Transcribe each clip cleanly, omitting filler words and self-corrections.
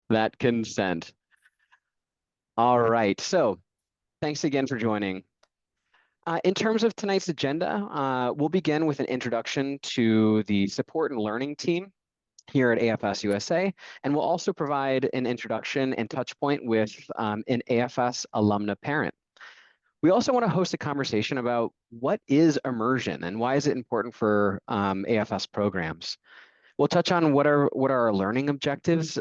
that consent. All right. So thanks again for joining. In terms of tonight's agenda, we'll begin with an introduction to the support and learning team here at AFS-USA, and we'll also provide an introduction and touch point with an AFS alumna parent. We also want to host a conversation about what is immersion and why is it important for AFS programs. We'll touch on what are our learning objectives,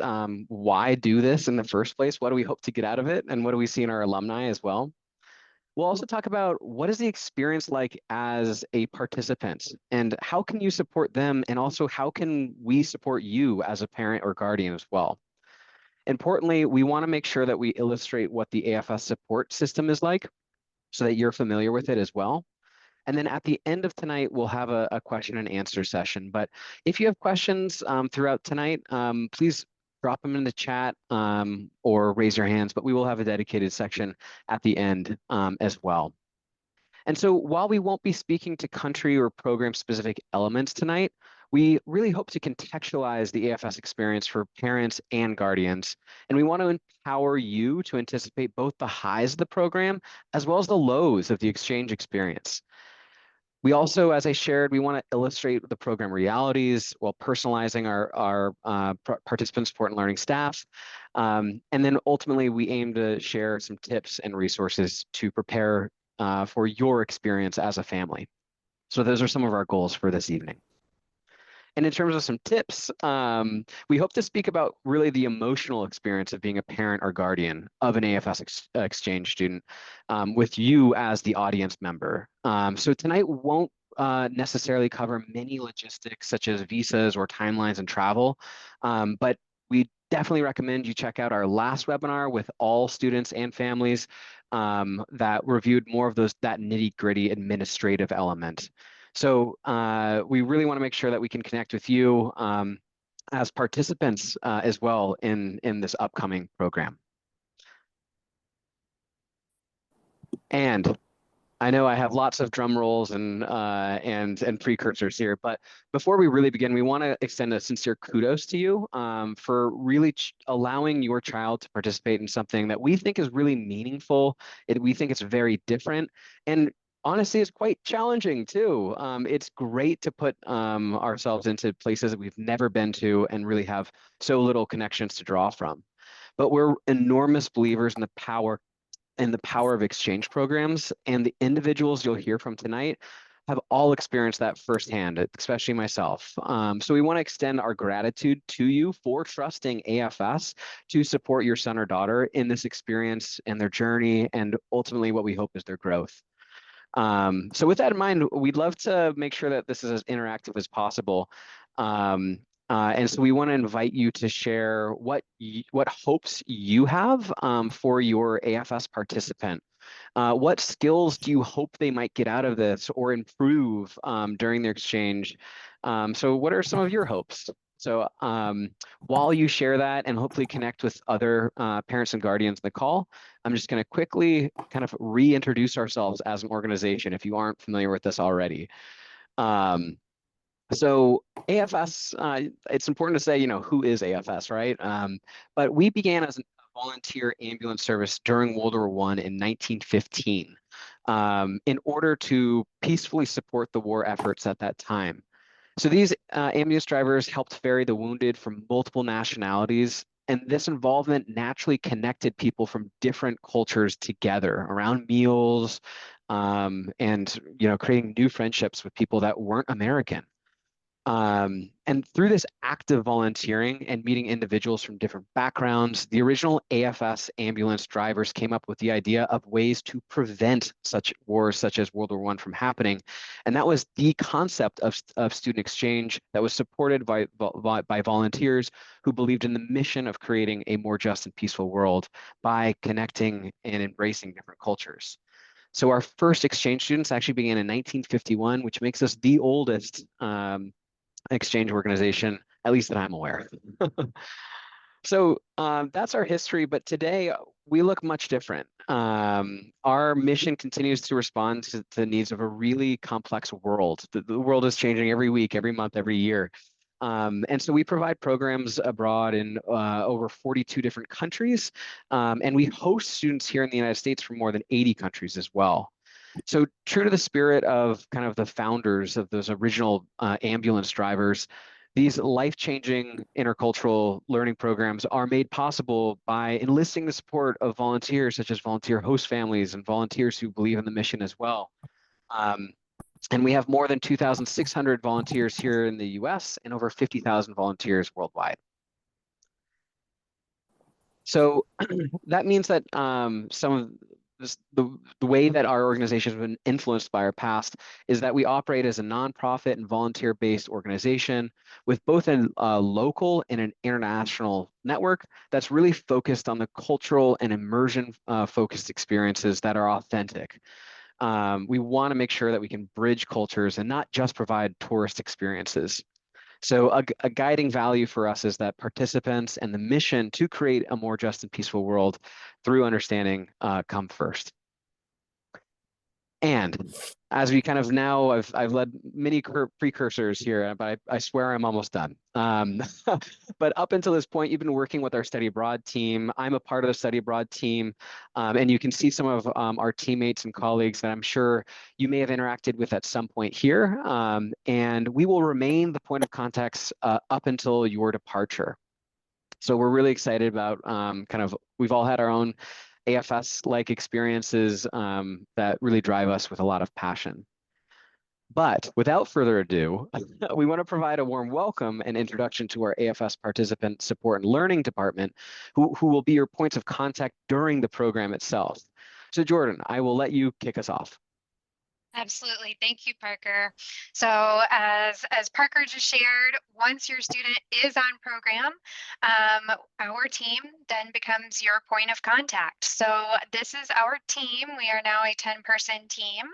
why do this in the first place, what do we hope to get out of it, and what do we see in our alumni as well. We'll also talk about what is the experience like as a participant and how can you support them, and also how can we support you as a parent or guardian as well. Importantly, we want to make sure that we illustrate what the AFS support system is like so that you're familiar with it as well. And then at the end of tonight, we'll have a question and answer session. But if you have questions throughout tonight, please drop them in the chat or raise your hands, but we will have a dedicated section at the end as well. And so while we won't be speaking to country or program specific elements tonight, we really hope to contextualize the AFS experience for parents and guardians. And we want to empower you to anticipate both the highs of the program as well as the lows of the exchange experience. We also, as I shared, we want to illustrate the program realities while personalizing our participant support and learning staff. And then ultimately, we aim to share some tips and resources to prepare for your experience as a family. So those are some of our goals for this evening. And in terms of some tips, we hope to speak about really the emotional experience of being a parent or guardian of an AFS exchange student with you as the audience member. So tonight won't necessarily cover many logistics such as visas or timelines and travel, but we definitely recommend you check out our last webinar with all students and families that reviewed more of that nitty-gritty administrative element. So we really want to make sure that we can connect with you as participants as well in this upcoming program. And I know I have lots of drum rolls and precursors here, but before we really begin, we want to extend a sincere kudos to you for really allowing your child to participate in something that we think is really meaningful. We think it's very different, and honestly, it's quite challenging too. It's great to put ourselves into places that we've never been to and really have so little connections to draw from. But we're enormous believers in the power of exchange programs, and the individuals you'll hear from tonight have all experienced that firsthand, especially myself. So we want to extend our gratitude to you for trusting AFS to support your son or daughter in this experience and their journey, and ultimately what we hope is their growth. So with that in mind, we'd love to make sure that this is as interactive as possible. And so we want to invite you to share what hopes you have for your AFS participant. What skills do you hope they might get out of this or improve during their exchange? So what are some of your hopes? So while you share that and hopefully connect with other parents and guardians in the call, I'm just going to quickly kind of reintroduce ourselves as an organization if you aren't familiar with this already. So AFS, it's important to say, who is AFS, right? But we began as a volunteer ambulance service during World War I in 1915 in order to peacefully support the war efforts at that time. So these ambulance drivers helped ferry the wounded from multiple nationalities, and this involvement naturally connected people from different cultures together around meals, and creating new friendships with people that weren't American. And through this active volunteering and meeting individuals from different backgrounds, the original AFS ambulance drivers came up with the idea of ways to prevent such wars such as World War I from happening. And that was the concept of student exchange that was supported by volunteers who believed in the mission of creating a more just and peaceful world by connecting and embracing different cultures. So our first exchange students actually began in 1951, which makes us the oldest exchange organization, at least that I'm aware. So that's our history, but today we look much different. Our mission continues to respond to the needs of a really complex world. The world is changing every week, every month, every year. And so we provide programs abroad in over 42 different countries, and we host students here in the United States from more than 80 countries as well. So true to the spirit of kind of the founders of those original ambulance drivers, these life-changing intercultural learning programs are made possible by enlisting the support of volunteers, such as volunteer host families and volunteers who believe in the mission as well. Um, and we have more than 2,600 volunteers here in the US and over 50,000 volunteers worldwide. So that means that some of the way that our organization has been influenced by our past is that we operate as a nonprofit and volunteer-based organization with both a local and an international network that's really focused on the cultural and immersion focused experiences that are authentic. We want to make sure that we can bridge cultures and not just provide tourist experiences. So a guiding value for us is that participants and the mission to create a more just and peaceful world through understanding come first. And as we kind of now, I've led many precursors here, but I swear I'm almost done. But up until this point, you've been working with our study abroad team. I'm a part of the study abroad team, and you can see some of our teammates and colleagues that I'm sure you may have interacted with at some point here. And we will remain the point of contacts up until your departure. So we're really excited about we've all had our own AFS-like experiences that really drive us with a lot of passion. But without further ado, we want to provide a warm welcome and introduction to our AFS Participant Support and Learning Department, who will be your points of contact during the program itself. So Jordan, I will let you kick us off. Absolutely. Thank you, Parker. So as Parker just shared, once your student is on program, our team then becomes your point of contact. So this is our team. We are now a 10-person team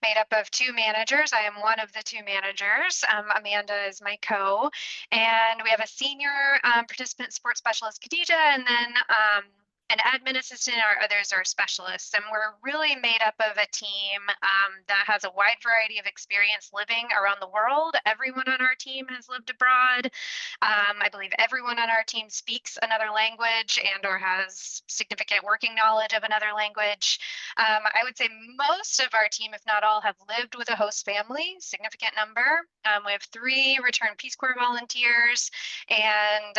made up of 2 managers. I am one of the 2 managers. Amanda is my co. And we have a senior participant support specialist, Khadija, and then an admin assistant. Our others are specialists, and we're really made up of a team that has a wide variety of experience living around the world. Everyone on our team has lived abroad. I believe everyone on our team speaks another language and or has significant working knowledge of another language. I would say most of our team, if not all, have lived with a host family, significant number. We have 3 returned Peace Corps volunteers, and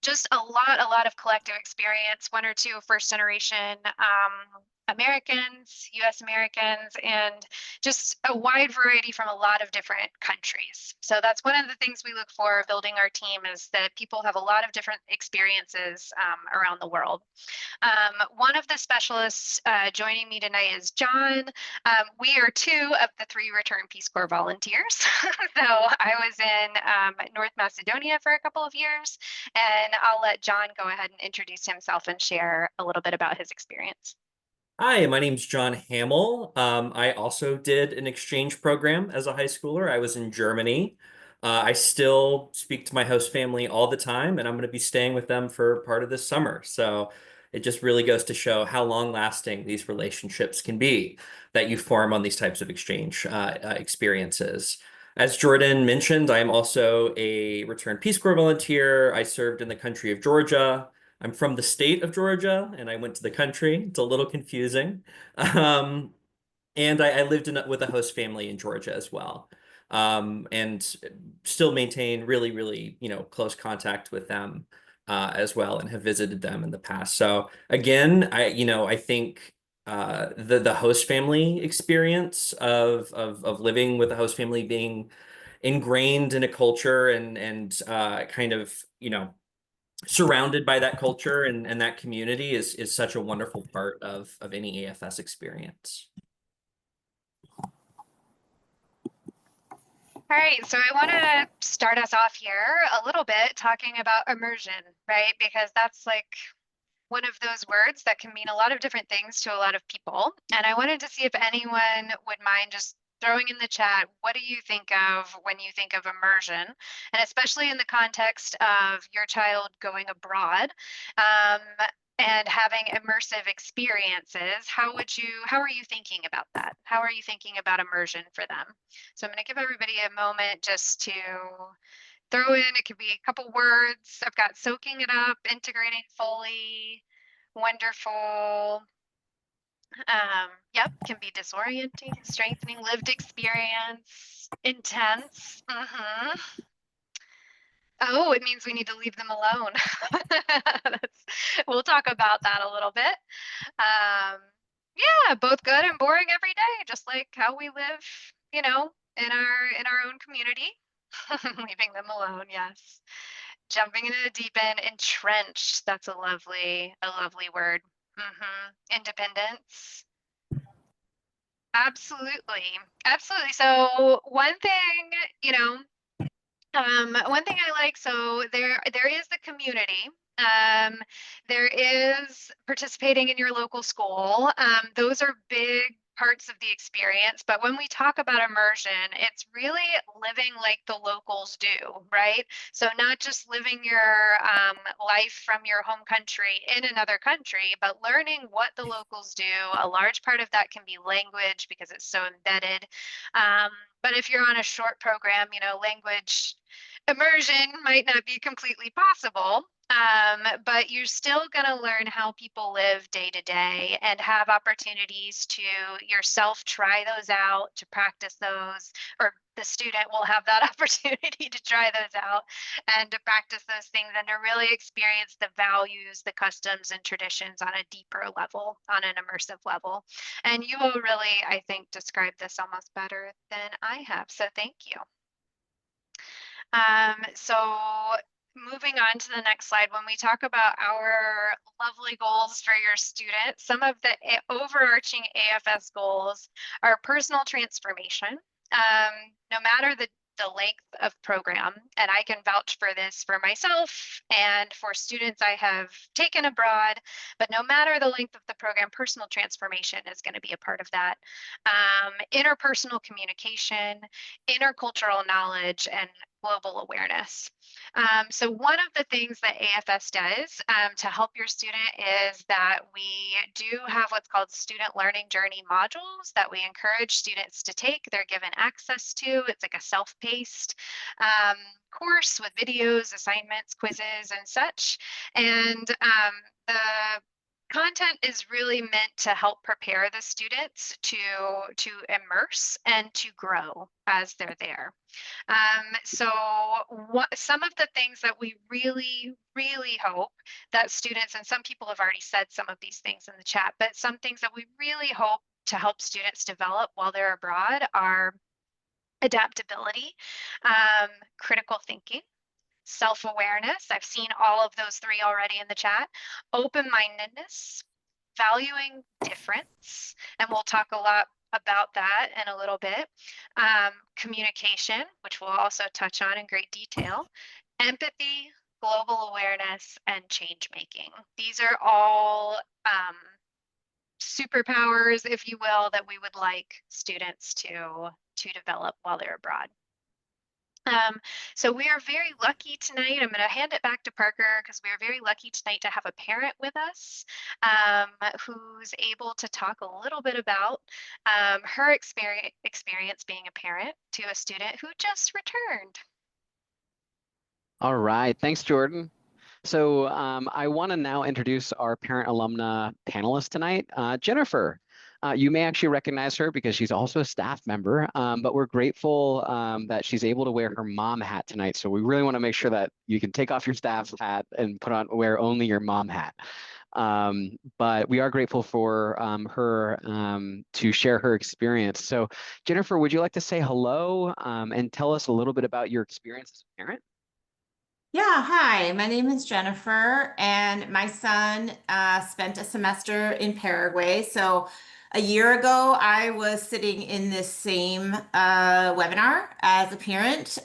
just a lot of collective experience, 1 or 2 first generation Americans, US Americans, and just a wide variety from a lot of different countries. So that's one of the things we look for building our team, is that people have a lot of different experiences around the world. One of the specialists joining me tonight is John. We are 2 of the 3 return Peace Corps volunteers. So I was in North Macedonia for a couple of years, and I'll let John go ahead and introduce himself and share a little bit about his experience. Hi, my name's John Hamill. I also did an exchange program as a high schooler. I was in Germany. I still speak to my host family all the time, and I'm going to be staying with them for part of this summer. So it just really goes to show how long-lasting these relationships can be that you form on these types of exchange experiences. As Jordan mentioned, I am also a returned Peace Corps volunteer. I served in the country of Georgia. I'm from the state of Georgia, and I went to the country. It's a little confusing. Um, and I lived with a host family in Georgia as well, and still maintain really, close contact with them as well, and have visited them in the past. So again, I think the host family experience of living with a host family, being ingrained in a culture and kind of, surrounded by that culture and that community is such a wonderful part of any AFS experience. All right, so I want to start us off here a little bit talking about immersion, right? Because that's like one of those words that can mean a lot of different things to a lot of people. And I wanted to see if anyone would mind just throwing in the chat, what do you think of when you think of immersion? And especially in the context of your child going abroad, um, and having immersive experiences, how are you thinking about that? How are you thinking about immersion for them? So I'm going to give everybody a moment just to throw in, it could be a couple words. I've got soaking it up, integrating fully, wonderful. Yep, can be disorienting, strengthening lived experience, intense. Oh, it means we need to leave them alone. We'll talk about that a little bit. Yeah, both good and boring every day, just like how we live, in our own community. Leaving them alone, yes. Jumping into the deep end, entrenched. That's a lovely word. Independence. Absolutely. Absolutely. So one thing, one thing I like, so there is the community. There is participating in your local school. Those are big parts of the experience. But when we talk about immersion, it's really living like the locals do, right? So not just living your life from your home country in another country, but learning what the locals do. A large part of that can be language because it's so embedded. But if you're on a short program, language immersion might not be completely possible, but you're still going to learn how people live day to day and have opportunities to yourself try those out, to practice those, or the student will have that opportunity to try those out and to practice those things and to really experience the values, the customs and traditions on a deeper level, on an immersive level. And you will really, I think, describe this almost better than I have. So thank you. So moving on to the next slide, when we talk about our lovely goals for your students, some of the overarching AFS goals are personal transformation. No matter the length of program, and I can vouch for this for myself and for students I have taken abroad, but no matter the length of the program, personal transformation is going to be a part of that. Interpersonal communication, intercultural knowledge, and global awareness. So one of the things that AFS does to help your student is that we do have what's called student learning journey modules that we encourage students to take. They're given access to. It's like a self-paced course with videos, assignments, quizzes, and such. And the content is really meant to help prepare the students to immerse and to grow as they're there. So some of the things that we really, really hope that students, and some people have already said some of these things in the chat, but some things that we really hope to help students develop while they're abroad are adaptability, critical thinking, self-awareness. I've seen all of those three already in the chat. Open-mindedness, valuing difference, and we'll talk a lot about that in a little bit. Communication, which we'll also touch on in great detail. Empathy, global awareness, and change making. These are all superpowers, if you will, that we would like students to develop while they're abroad. So we are very lucky tonight. I'm going to hand it back to Parker because we are very lucky tonight to have a parent with us who's able to talk a little bit about her experience being a parent to a student who just returned. All right, thanks, Jordan. So I want to now introduce our parent alumna panelist tonight, Jennifer. You may actually recognize her because she's also a staff member, but we're grateful that she's able to wear her mom hat tonight. So we really want to make sure that you can take off your staff hat and wear only your mom hat. But we are grateful for her to share her experience. So Jennifer, would you like to say hello and tell us a little bit about your experience as a parent? Yeah, hi, my name is Jennifer, and my son spent a semester in Paraguay. So a year ago, I was sitting in this same webinar as a parent,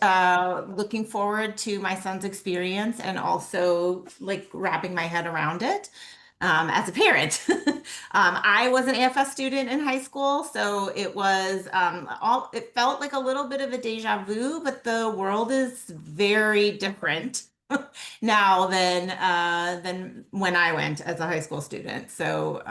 looking forward to my son's experience and also like wrapping my head around it. as a parent. I was an AFS student in high school, so it was it felt like a little bit of a deja vu, but the world is very different now than when I went as a high school student. So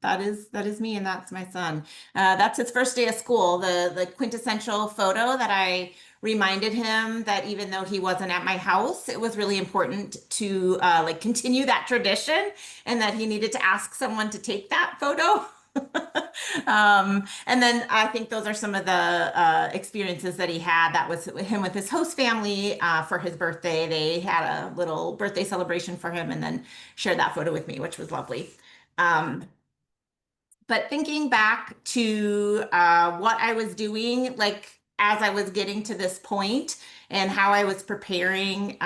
that is me, and that's my son. That's his first day of school. The quintessential photo that I reminded him that even though he wasn't at my house, it was really important to like continue that tradition, and that he needed to ask someone to take that photo. And then I think those are some of the experiences that he had. That was him with his host family for his birthday. They had a little birthday celebration for him and then shared that photo with me, which was lovely. But thinking back to what I was doing, like as I was getting to this point and how I was preparing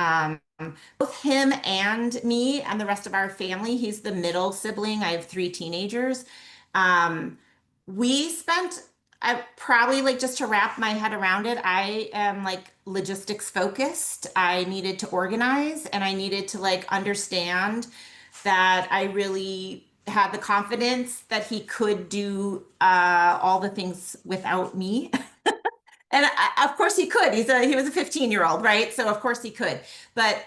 both him and me and the rest of our family. He's the middle sibling. I have three teenagers. Um, we spent, I probably like just to wrap my head around it, I am like logistics focused. I needed to organize and I needed to like understand that I really had the confidence that he could do all the things without me. And of course he could. He was a 15-year-old, right? So of course he could. But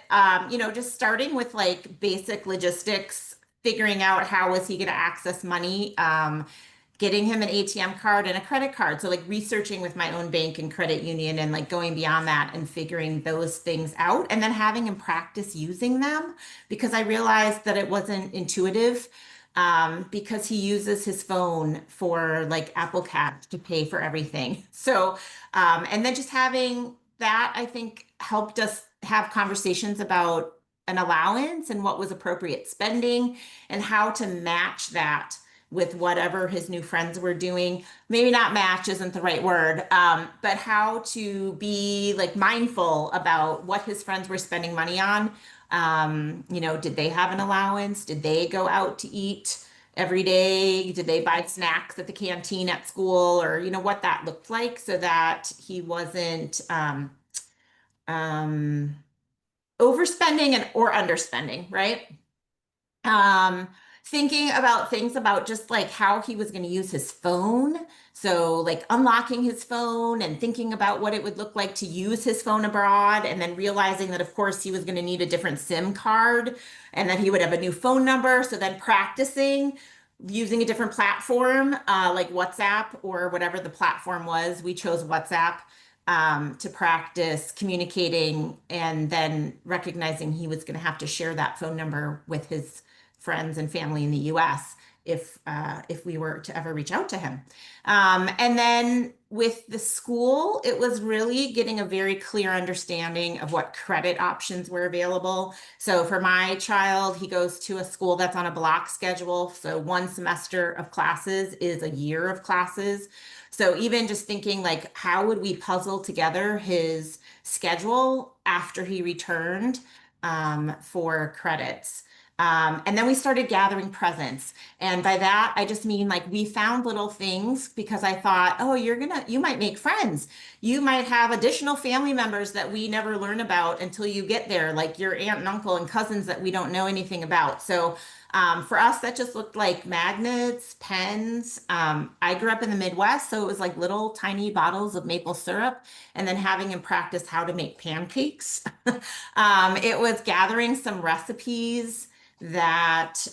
you know, just starting with like basic logistics, figuring out how was he going to access money, getting him an ATM card and a credit card. So like researching with my own bank and credit union and like going beyond that and figuring those things out and then having him practice using them because I realized that it wasn't intuitive. Because he uses his phone for like Apple Cash to pay for everything. So, and then just having that, I think, helped us have conversations about an allowance and what was appropriate spending and how to match that with whatever his new friends were doing. Maybe not match isn't the right word, but how to be like mindful about what his friends were spending money on. You know, did they have an allowance? Did they go out to eat every day? Did they buy snacks at the canteen at school, or you know what that looked like, so that he wasn't um, overspending and or underspending, right? um Thinking about things about just like how he was going to use his phone, so like unlocking his phone and thinking about what it would look like to use his phone abroad, and then realizing that of course he was going to need a different SIM card and that he would have a new phone number, so then practicing using a different platform like WhatsApp or whatever the platform was. We chose WhatsApp to practice communicating, and then recognizing he was going to have to share that phone number with his friends and family in the US if we were to ever reach out to him. And then with the school, it was really getting a very clear understanding of what credit options were available. So for my child, he goes to a school that's on a block schedule. So one semester of classes is a year of classes. So even just thinking like, how would we puzzle together his schedule after he returned for credits? And then we started gathering presents. And by that, I just mean like we found little things because I thought, oh, you might make friends. You might have additional family members that we never learn about until you get there, like your aunt and uncle and cousins that we don't know anything about. So for us, that just looked like magnets, pens. I grew up in the Midwest, so it was like little tiny bottles of maple syrup, and then having him practice how to make pancakes. It was gathering some recipes that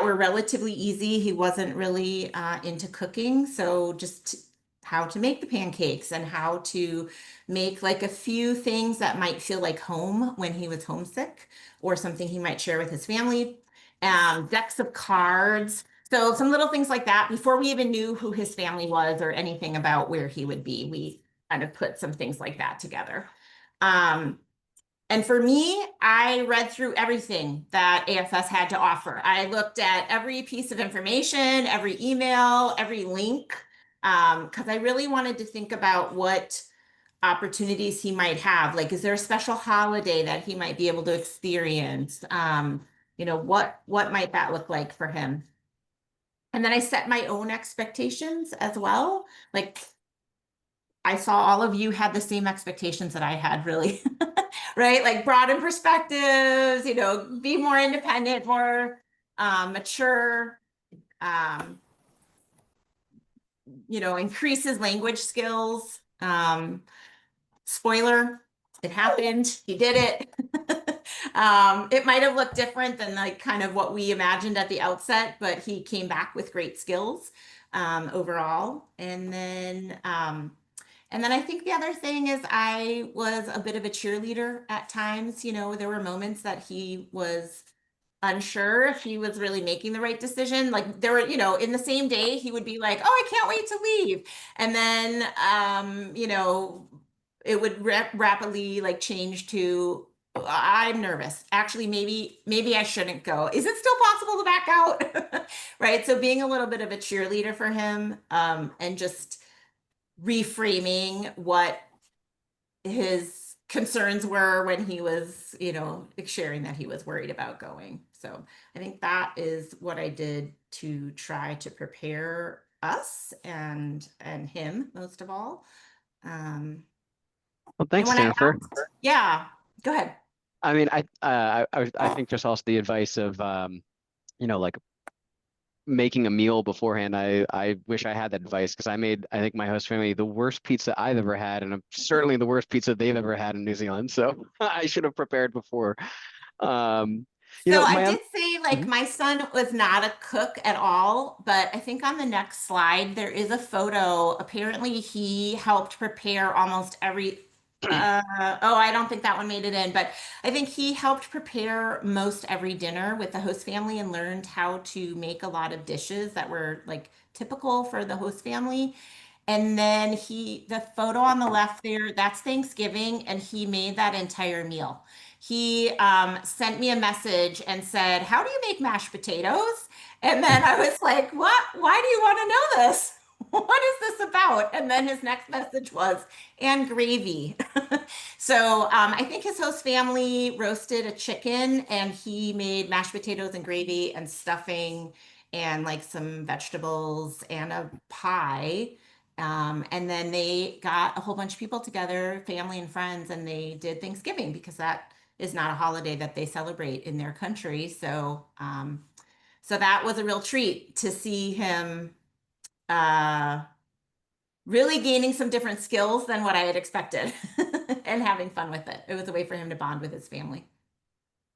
were relatively easy. He wasn't really into cooking, so just how to make the pancakes and how to make like a few things that might feel like home when he was homesick, or something he might share with his family. Decks of cards. So some little things like that before we even knew who his family was or anything about where he would be. We kind of put some things like that together. And for me, I read through everything that AFS had to offer. I looked at every piece of information, every email, every link, because I really wanted to think about what opportunities he might have. Like, is there a special holiday that he might be able to experience? You know, what might that look like for him? And then I set my own expectations as well. Like, I saw all of you had the same expectations that I had, really, right? Like broaden perspectives, be more independent, more mature, um, increase his language skills. Spoiler, it happened. He did it. It might have looked different than like kind of what we imagined at the outset, but he came back with great skills overall. And then I think the other thing is I was a bit of a cheerleader at times. There were moments that he was unsure if he was really making the right decision. Like there were, in the same day, he would be like, "Oh, I can't wait to leave." And then, it would rapidly like change to, "I'm nervous. Actually, maybe I shouldn't go. Is it still possible to back out?" Right. So being a little bit of a cheerleader for him, and just reframing what his concerns were when he was, sharing that he was worried about going. So I think that is what I did to try to prepare us and him most of all. Well, And thanks, when I Jennifer. yeah, go ahead. I mean, I think just also the advice of, like making a meal beforehand. I wish I had that advice because I think my host family the worst pizza I've ever had, and certainly the worst pizza they've ever had in New Zealand. So I should have prepared before. Um, So I my did say like Mhm. my son was not a cook at all, but I think on the next slide there is a photo. Apparently he helped prepare almost every oh, I don't think that one made it in, but I think he helped prepare most every dinner with the host family and learned how to make a lot of dishes that were like typical for the host family. And then the photo on the left there, that's Thanksgiving, and he made that entire meal. He sent me a message and said, "How do you make mashed potatoes?" And then I was like, "What? Why do you want to know this? What is this about?" And then his next message was, "And gravy." So I think his host family roasted a chicken and he made mashed potatoes and gravy and stuffing and like some vegetables and a pie. And then they got a whole bunch of people together, family and friends, and they did Thanksgiving because that is not a holiday that they celebrate in their country. So that was a real treat to see him uh, really gaining some different skills than what I had expected and having fun with it. It was a way for him to bond with his family.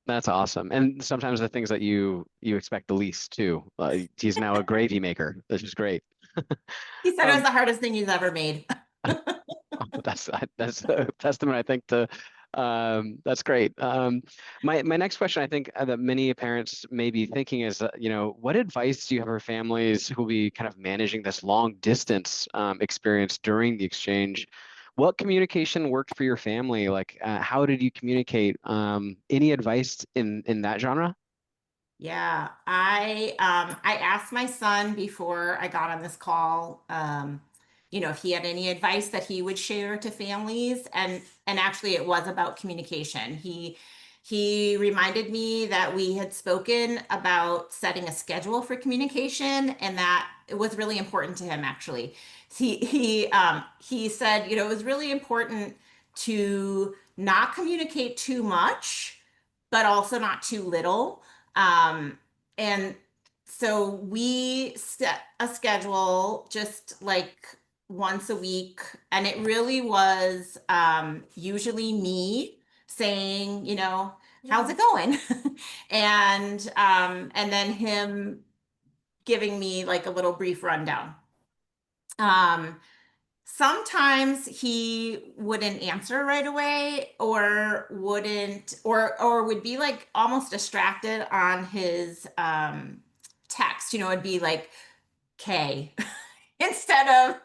That's awesome. And sometimes the things that you expect the least too. He's now a gravy maker, which is great. He said it was Um, the hardest thing he's ever made. that's a testament, I think, to that's great. My next question, I think that many parents may be thinking is, what advice do you have for families who will be kind of managing this long distance experience during the exchange? What communication worked for your family? Like, how did you communicate? Any advice in that genre? Yeah, I asked my son before I got on this call, if he had any advice that he would share to families, and actually it was about communication. He reminded me that we had spoken about setting a schedule for communication, and that it was really important to him actually. He said, it was really important to not communicate too much, but also not too little. And so we set a schedule just like once a week, and it really was usually me saying, "How's it going?" And then him giving me like a little brief rundown. Um, Sometimes he wouldn't answer right away or wouldn't or would be like almost distracted on his text. It'd be like K instead of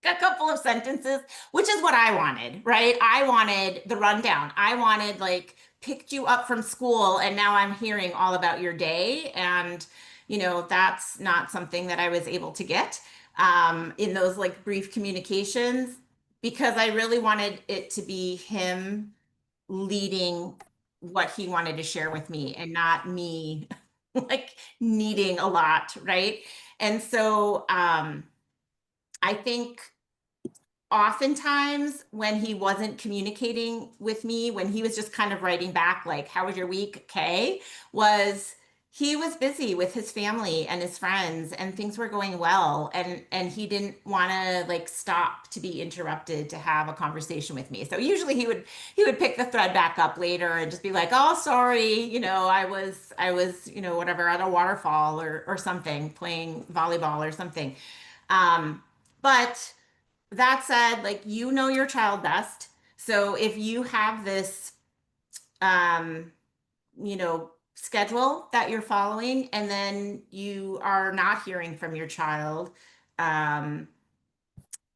a couple of sentences, which is what I wanted, right? I wanted the rundown. I wanted like picked you up from school and now I'm hearing all about your day. And, that's not something that I was able to get in those like brief communications because I really wanted it to be him leading what he wanted to share with me and not me like needing a lot, right? And so I think oftentimes when he wasn't communicating with me, when he was just kind of writing back, like, how was your week? Okay, was he was busy with his family and his friends and things were going well. And he didn't want to like stop to be interrupted to have a conversation with me. So usually he would pick the thread back up later and just be like, oh, sorry, I was, whatever, at a waterfall or something, playing volleyball or something. But that said, like, your child best. So if you have this, um, schedule that you're following, and then you are not hearing from your child, um,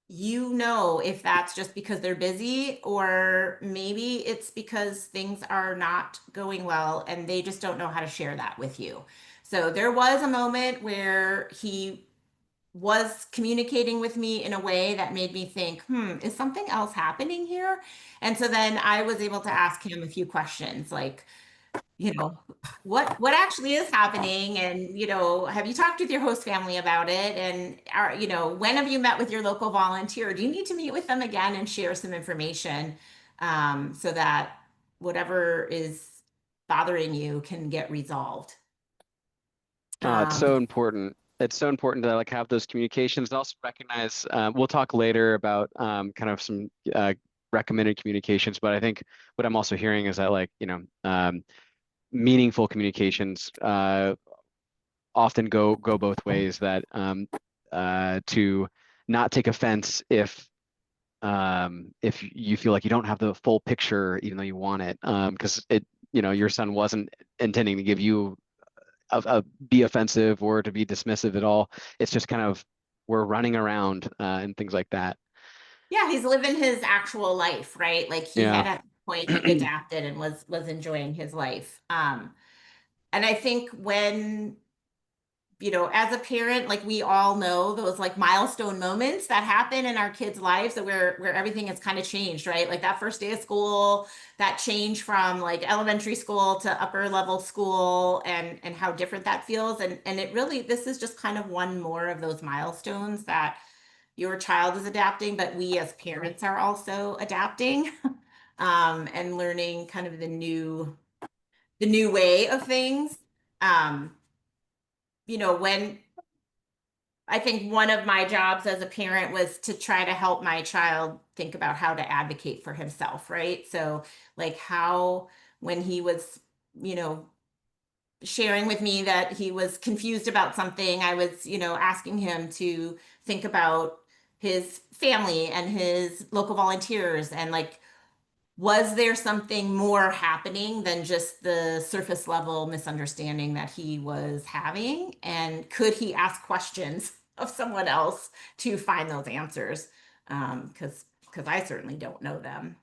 if that's just because they're busy, or maybe it's because things are not going well and they just don't know how to share that with you. So there was a moment where he was communicating with me in a way that made me think, is something else happening here? And so then I was able to ask him a few questions like, you know, what actually is happening? And, have you talked with your host family about it? And when have you met with your local volunteer? Do you need to meet with them again and share some information, so that whatever is bothering you can get resolved? It's so Um, important. It's so important to like have those communications and also recognize, we'll talk later about kind of some recommended communications, but I think what I'm also hearing is that like, meaningful communications often go both ways, that to not take offense if you feel like you don't have the full picture even though you want it, because your son wasn't intending to give you be offensive or to be dismissive at all. It's just kind of we're running around and things like that. Yeah, he's living his actual life, right? Like he Yeah. had at the point he adapted and was enjoying his life. And I think when, as a parent, like we all know those like milestone moments that happen in our kids' lives, that where everything has kind of changed, right? Like that first day of school, that change from like elementary school to upper level school, and how different that feels. And it really, this is just kind of one more of those milestones that your child is adapting, but we as parents are also adapting, and learning kind of the new way of things. Um, when I think one of my jobs as a parent was to try to help my child think about how to advocate for himself, right? So, like, how, when he was, you know, sharing with me that he was confused about something, I was, asking him to think about his family and his local volunteers, and like, was there something more happening than just the surface level misunderstanding that he was having? And could he ask questions of someone else to find those answers? Because I certainly don't know them.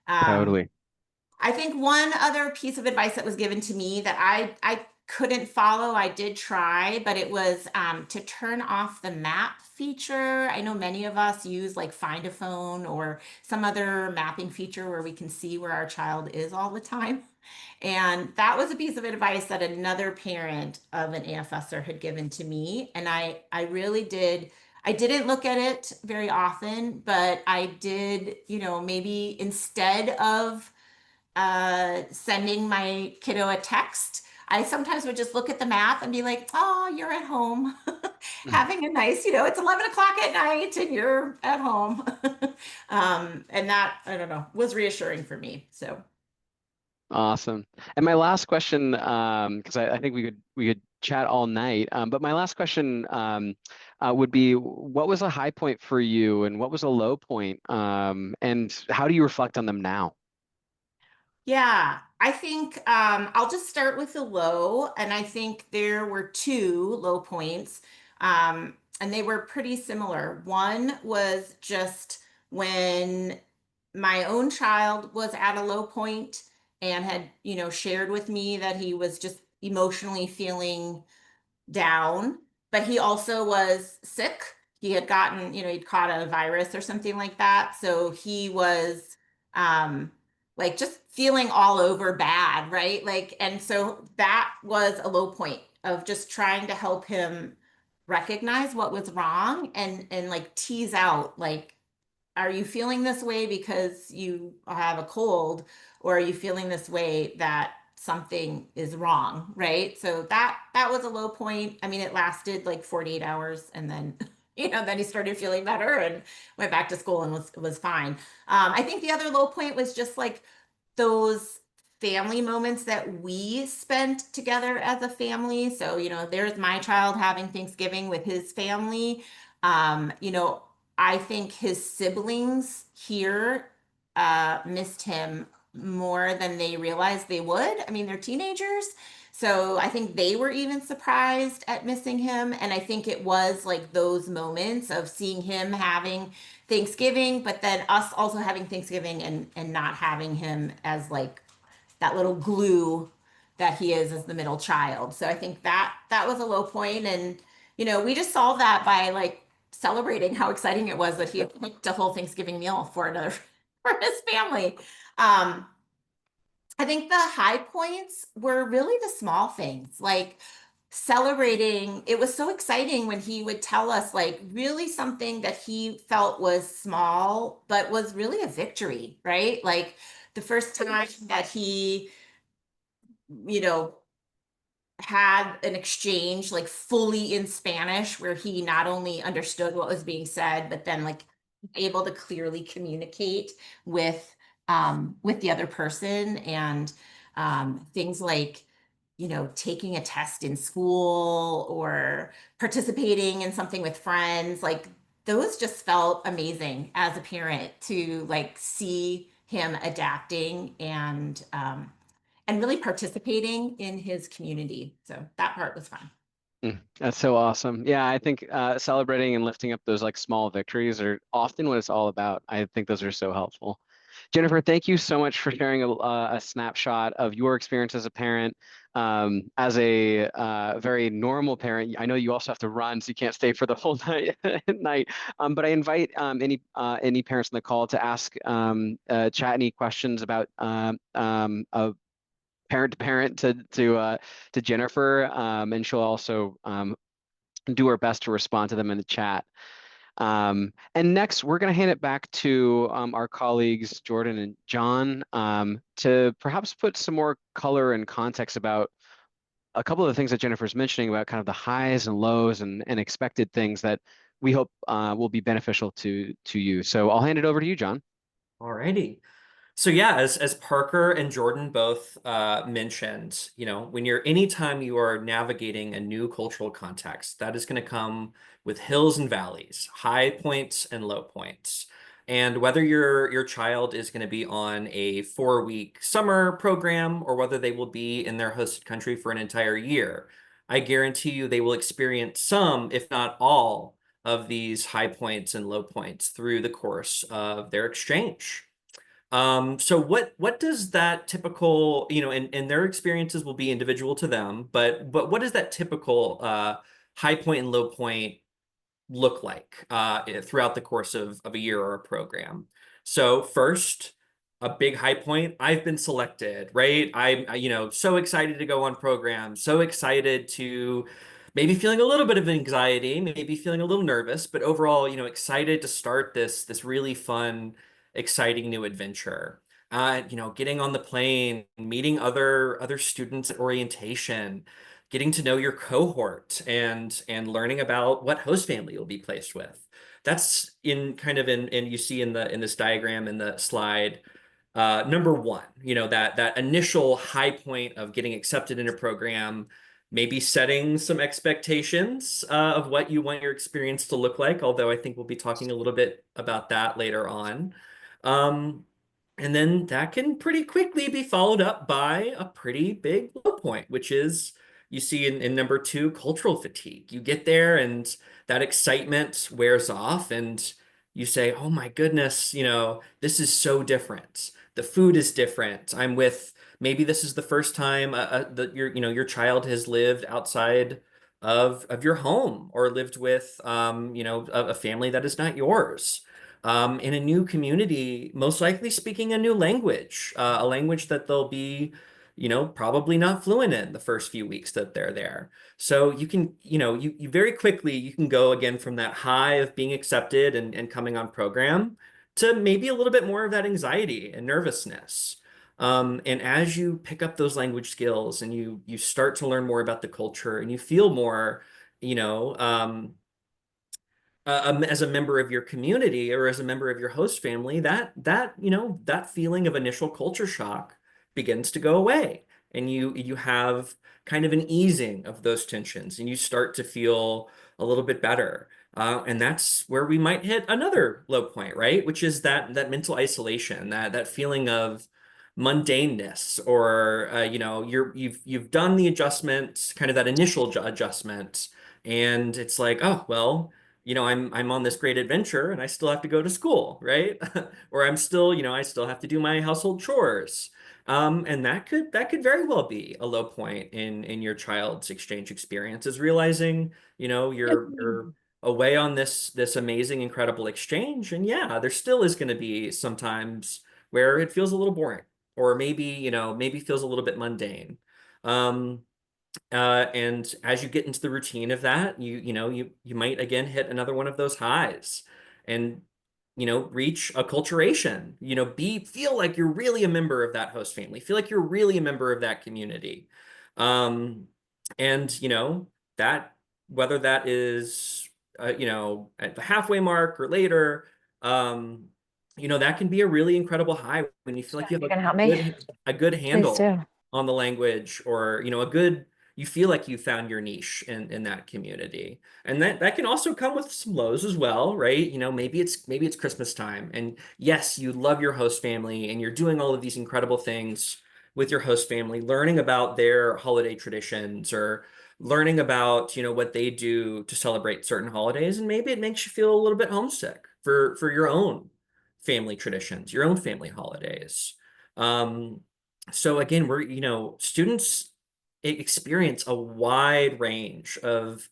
Um, Totally. I think one other piece of advice that was given to me that I couldn't follow, I did try, but it was, to turn off the map feature. I know many of us use like Find a Phone or some other mapping feature where we can see where our child is all the time. And that was a piece of advice that another parent of an AFSer had given to me. And I really did. I didn't look at it very often, but I did, maybe instead of sending my kiddo a text, I sometimes would just look at the map and be like, oh, you're at home, having a nice, it's 11 o'clock at night and you're at home. And that, I don't know, was reassuring for me. So, Awesome. And my last question, because I think we could chat all night, but my last question would be, what was a high point for you and what was a low point? And how do you reflect on them now? yeah, I think, I'll just start with the low. And I think there were two low points, and they were pretty similar. One was just when my own child was at a low point and had, shared with me that he was just emotionally feeling down, but he also was sick. He had gotten, he'd caught a virus or something like that. So he was, um like, just feeling all over bad, right? Like, and so that was a low point of just trying to help him recognize what was wrong, and like tease out like, are you feeling this way because you have a cold, or are you feeling this way that something is wrong, right? So that was a low point. I mean, it lasted like 48 hours, and then then he started feeling better and went back to school and was fine. I think the other low point was just like those family moments that we spent together as a family. So, there's my child having Thanksgiving with his family. I think his siblings here missed him more than they realized they would. I mean, they're teenagers. So I think they were even surprised at missing him. And I think it was like those moments of seeing him having Thanksgiving, but then us also having Thanksgiving and not having him as like that little glue that he is as the middle child. So I think that was a low point. And we just solved that by like celebrating how exciting it was that he had cooked a whole Thanksgiving meal for another for his family. I think the high points were really the small things, like celebrating. It was so exciting when he would tell us like really something that he felt was small, but was really a victory, right? Like the first time that he, you know, had an exchange like fully in Spanish where he not only understood what was being said, but then like able to clearly communicate with the other person. And things like taking a test in school or participating in something with friends, like those just felt amazing as a parent to like see him adapting and really participating in his community. So that part was fun. That's so awesome. Yeah, I think celebrating and lifting up those like small victories are often what it's all about. I think those are so helpful. Jennifer, thank you so much for sharing a snapshot of your experience as a parent. As a very normal parent, I know you also have to run, so you can't stay for the whole night. But I invite any parents on the call to ask chat any questions about parent to parent to Jennifer, and she'll also do her best to respond to them in the chat. And next, we're going to hand it back to our colleagues, Jordan and John, to perhaps put some more color and context about a couple of the things that Jennifer's mentioning about kind of the highs and lows and expected things that we hope will be beneficial to you. So I'll hand it over to you, John. Alrighty. So yeah, as Parker and Jordan both mentioned, anytime you are navigating a new cultural context, that is going to come with hills and valleys, high points and low points. And whether your child is going to be on a 4-week summer program or whether they will be in their hosted country for an entire year, I guarantee you they will experience some, if not all, of these high points and low points through the course of their exchange. So what does that typical, and their experiences will be individual to them, but what does that typical high point and low point look like throughout the course of a year or a program? So first, a big high point, I've been selected, right? I'm so excited to go on program, so excited to maybe feeling a little bit of anxiety, maybe feeling a little nervous, but overall, excited to start this really fun, exciting new adventure. Getting on the plane, meeting other students at orientation, getting to know your cohort and learning about what host family you'll be placed with. That's and you see in this diagram in the slide, number one, that initial high point of getting accepted in a program, maybe setting some expectations of what you want your experience to look like, although I think we'll be talking a little bit about that later on. And then that can pretty quickly be followed up by a pretty big low point, which is you see in number 2, cultural fatigue. You get there and that excitement wears off and you say, oh my goodness, this is so different. The food is different. Maybe this is the first time that your child has lived outside of your home or lived with, a family that is not yours. In a new community, most likely speaking a new language, a language that they'll be, probably not fluent in the first few weeks that they're there. So you can, you very quickly, you can go again from that high of being accepted and coming on program to maybe a little bit more of that anxiety and nervousness. And as you pick up those language skills and you start to learn more about the culture and you feel more, you know, as a member of your community or as a member of your host family, that feeling of initial culture shock begins to go away, and you have kind of an easing of those tensions, and you start to feel a little bit better. And that's where we might hit another low point, right? Which is that mental isolation, that feeling of mundaneness, or you've done the adjustment, kind of that initial adjustment, and it's like, oh well, I'm on this great adventure and I still have to go to school, right? Or I'm still, I still have to do my household chores. And that could very well be a low point in your child's exchange experience, is realizing, you're away on this amazing, incredible exchange. And yeah, there still is going to be sometimes where it feels a little boring, or maybe feels a little bit mundane. Um, and as you get into the routine of that, you might again hit another one of those highs, and reach acculturation. Feel like you're really a member of that host family. Feel like you're really a member of that community. And that, whether that is at the halfway mark or later, that can be a really incredible high when you feel like you have You can help me? a good Please handle do. on the language, or you feel like you found your niche in that community. And that can also come with some lows as well, right? Maybe it's Christmas time, and yes, you love your host family and you're doing all of these incredible things with your host family, learning about their holiday traditions, or learning about what they do to celebrate certain holidays, and maybe it makes you feel a little bit homesick for your own family traditions, your own family holidays. So again, students experience a wide range of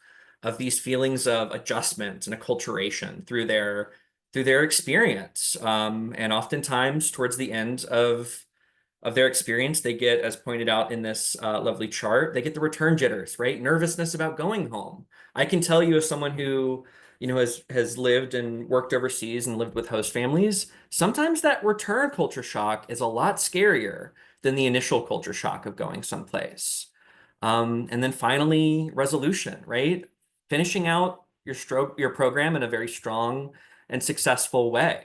these feelings of adjustment and acculturation through their experience. And oftentimes towards the end of their experience, they get, as pointed out in this lovely chart, they get the return jitters, right? Nervousness about going home. I can tell you, as someone who has lived and worked overseas and lived with host families, sometimes that return culture shock is a lot scarier than the initial culture shock of going someplace. And then finally, resolution, right? Finishing out your program in a very strong and successful way.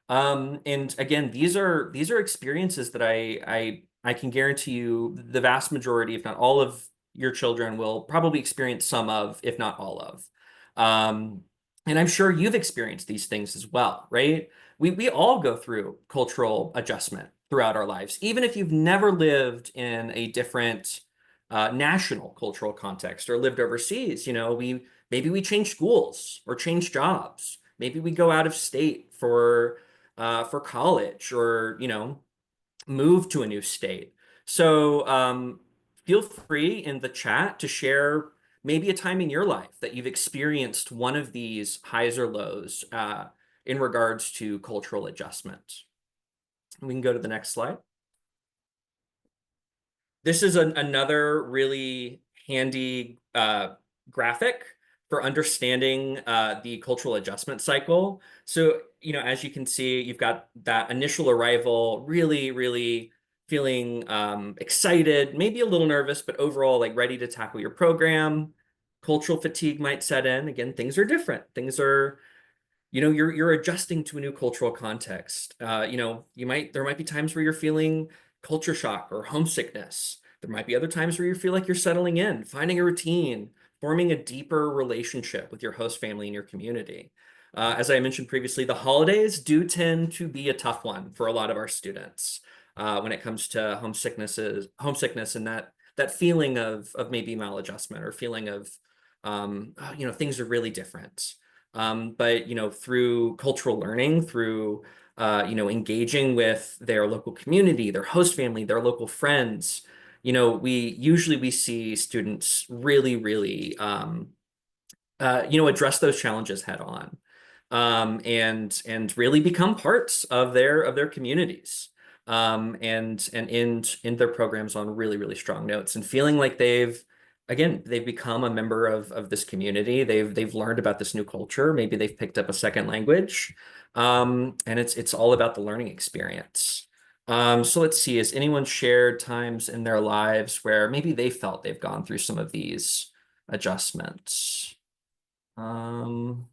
And again, these are experiences that I can guarantee you the vast majority, if not all of your children, will probably experience some of, if not all of. And I'm sure you've experienced these things as well, right? We all go through cultural adjustment throughout our lives, even if you've never lived in a different national cultural context or lived overseas. Maybe we change schools or change jobs. Maybe we go out of state for college, or move to a new state. So feel free in the chat to share maybe a time in your life that you've experienced one of these highs or lows in regards to cultural adjustment. We can go to the next slide. This is another really handy graphic for understanding the cultural adjustment cycle. So, as you can see, you've got that initial arrival, really, really feeling excited, maybe a little nervous, but overall like ready to tackle your program. Cultural fatigue might set in. Again, things are different. Things are, you're adjusting to a new cultural context. There might be times where you're feeling culture shock or homesickness. There might be other times where you feel like you're settling in, finding a routine, forming a deeper relationship with your host family and your community. As I mentioned previously, the holidays do tend to be a tough one for a lot of our students when it comes to homesickness, and that feeling of maybe maladjustment, or feeling of things are really different. But through cultural learning, through engaging with their local community, their host family, their local friends, we see students really, really address those challenges head on, and really become parts of their communities, and end their programs on really, really strong notes, and feeling like they've become a member of this community. They've learned about this new culture. Maybe they've picked up a second language, And it's all about the learning experience. So let's see, has anyone shared times in their lives where maybe they felt they've gone through some of these adjustments? Um,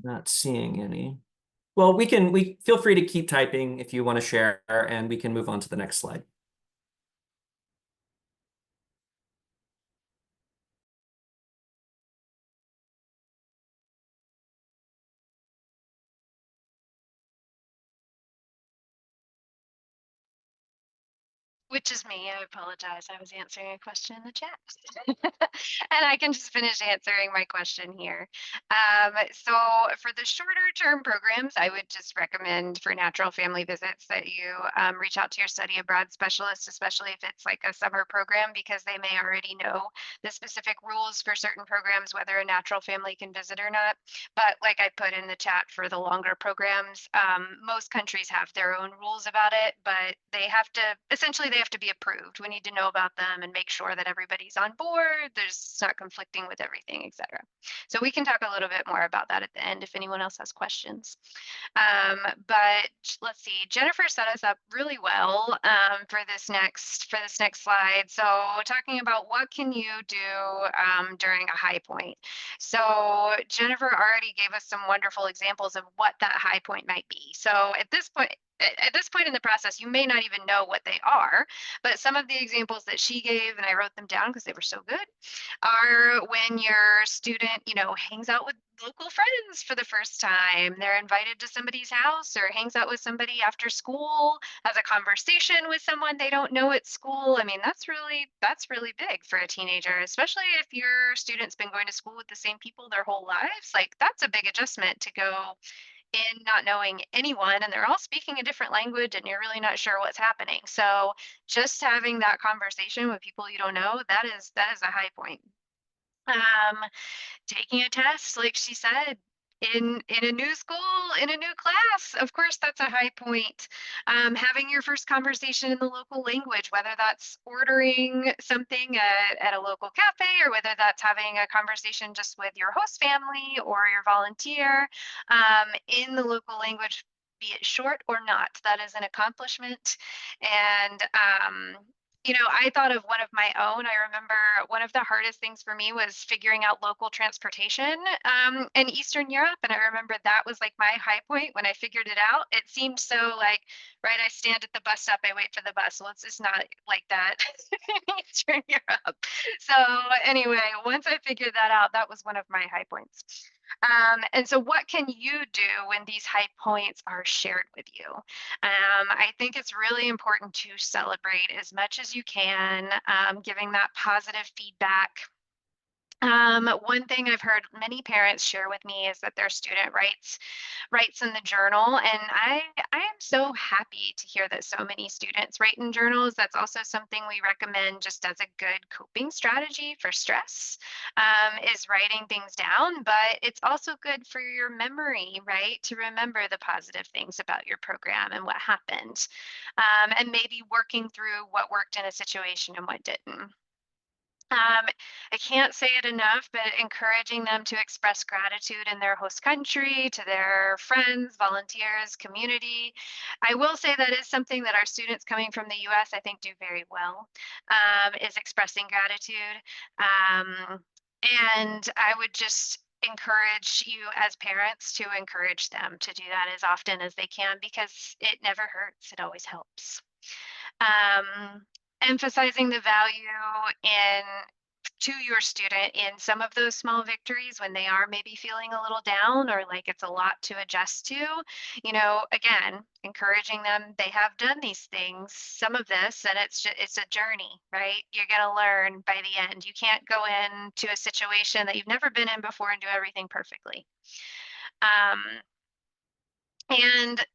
Not seeing any. Well, we feel free to keep typing if you want to share, and we can move on to the next slide. Which is me. I apologize. I was answering a question in the chat. And I can just finish answering my question here. So for the shorter term programs, I would just recommend for natural family visits that you reach out to your study abroad specialist, especially if it's like a summer program, because they may already know the specific rules for certain programs, whether a natural family can visit or not. But like I put in the chat for the longer programs, most countries have their own rules about it, but they have to, essentially they have to be approved. We need to know about them and make sure that everybody's on board. It's not conflicting with everything, etc. So we can talk a little bit more about that at the end if anyone else has questions. But let's see, Jennifer set us up really well for this next slide. So talking about what can you do during a high point. So Jennifer already gave us some wonderful examples of what that high point might be. So at this point in the process, you may not even know what they are, but some of the examples that she gave, and I wrote them down because they were so good, are when your student, hangs out with local friends for the first time. They're invited to somebody's house or hangs out with somebody after school, has a conversation with someone they don't know at school. I mean, that's really big for a teenager, especially if your student's been going to school with the same people their whole lives. Like, that's a big adjustment to go in not knowing anyone, and they're all speaking a different language and you're really not sure what's happening. So just having that conversation with people you don't know, that is a high point. Taking a test, like she said, in a new school, in a new class, of course, that's a high point. Having your first conversation in the local language, whether that's ordering something at a local cafe or whether that's having a conversation just with your host family or your volunteer in the local language, be it short or not, that is an accomplishment. And I thought of one of my own. I remember one of the hardest things for me was figuring out local transportation in Eastern Europe. And I remember that was like my high point when I figured it out. It seemed so like, right, I stand at the bus stop, I wait for the bus. Well, it's just not like that in Eastern Europe. So anyway, once I figured that out, that was one of my high points. And so what can you do when these high points are shared with you? I think it's really important to celebrate as much as you can, giving that positive feedback. One thing I've heard many parents share with me is that their student writes in the journal, and I am so happy to hear that so many students write in journals. That's also something we recommend just as a good coping strategy for stress, is writing things down, but it's also good for your memory, right? To remember the positive things about your program and what happened, and maybe working through what worked in a situation and what didn't. I can't say it enough, but encouraging them to express gratitude in their host country, to their friends, volunteers, community. I will say that is something that our students coming from the US, I think, do very well, is expressing gratitude. And I would just encourage you as parents to encourage them to do that as often as they can, because it never hurts, it always helps. Emphasizing the value to your student in some of those small victories when they are maybe feeling a little down or like it's a lot to adjust to. Again, encouraging them, they have done these things, some of this, and it's a journey, right? You're going to learn by the end. You can't go into a situation that you've never been in before and do everything perfectly. And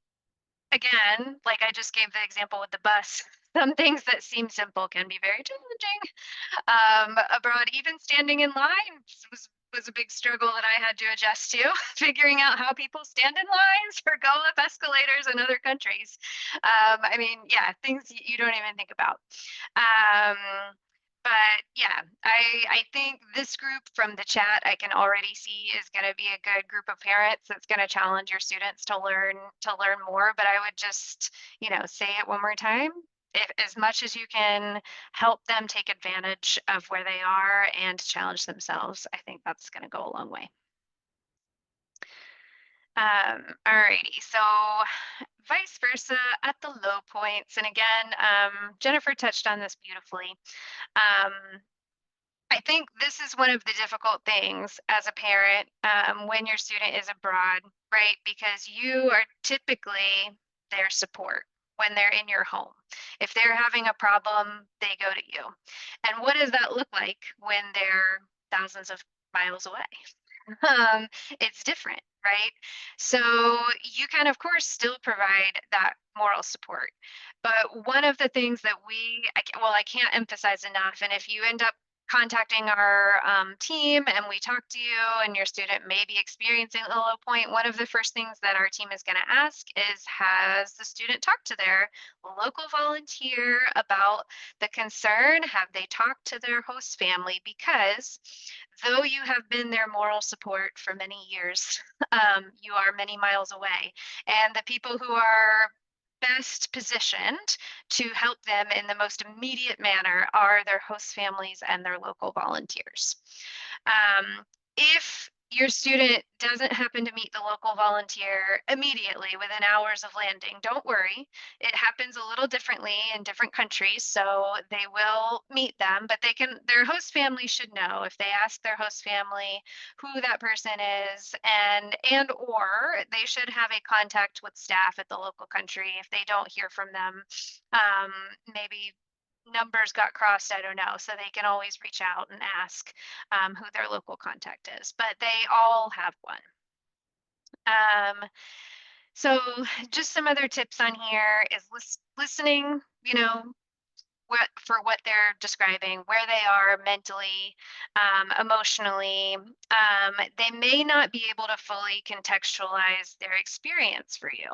again, like I just gave the example with the bus, some things that seem simple can be very challenging abroad. Even standing in line was was a big struggle that I had to adjust to, figuring out how people stand in lines or go up escalators in other countries. I mean, yeah, things you don't even think about. But yeah, I think this group from the chat I can already see is going to be a good group of parents that's going to challenge your students to learn more. But I would just, say it one more time. If, as much as you can help them take advantage of where they are and challenge themselves, I think that's going to go a long way. Alrighty, so vice versa at the low points. And again, Jennifer touched on this beautifully. I think this is one of the difficult things as a parent when your student is abroad, right? Because you are typically their support when they're in your home. If they're having a problem, they go to you. And what does that look like when they're thousands of miles away? It's different, right? So you can, of course, still provide that moral support. But one of the things that I can't emphasize enough, and if you end up contacting our team and we talk to you and your student may be experiencing a low point, one of the first things that our team is going to ask is, has the student talked to their local volunteer about the concern? Have they talked to their host family? Because though you have been their moral support for many years, you are many miles away. And the people who are best positioned to help them in the most immediate manner are their host families and their local volunteers. If your student doesn't happen to meet the local volunteer immediately within hours of landing, don't worry. It happens a little differently in different countries, so they will meet them, but their host family should know. If they ask their host family who that person is, or they should have a contact with staff at the local country. If they don't hear from them, maybe numbers got crossed, I don't know. So they can always reach out and ask who their local contact is, but they all have one. So just some other tips on here is listening, what they're describing, where they are mentally, emotionally. They may not be able to fully contextualize their experience for you.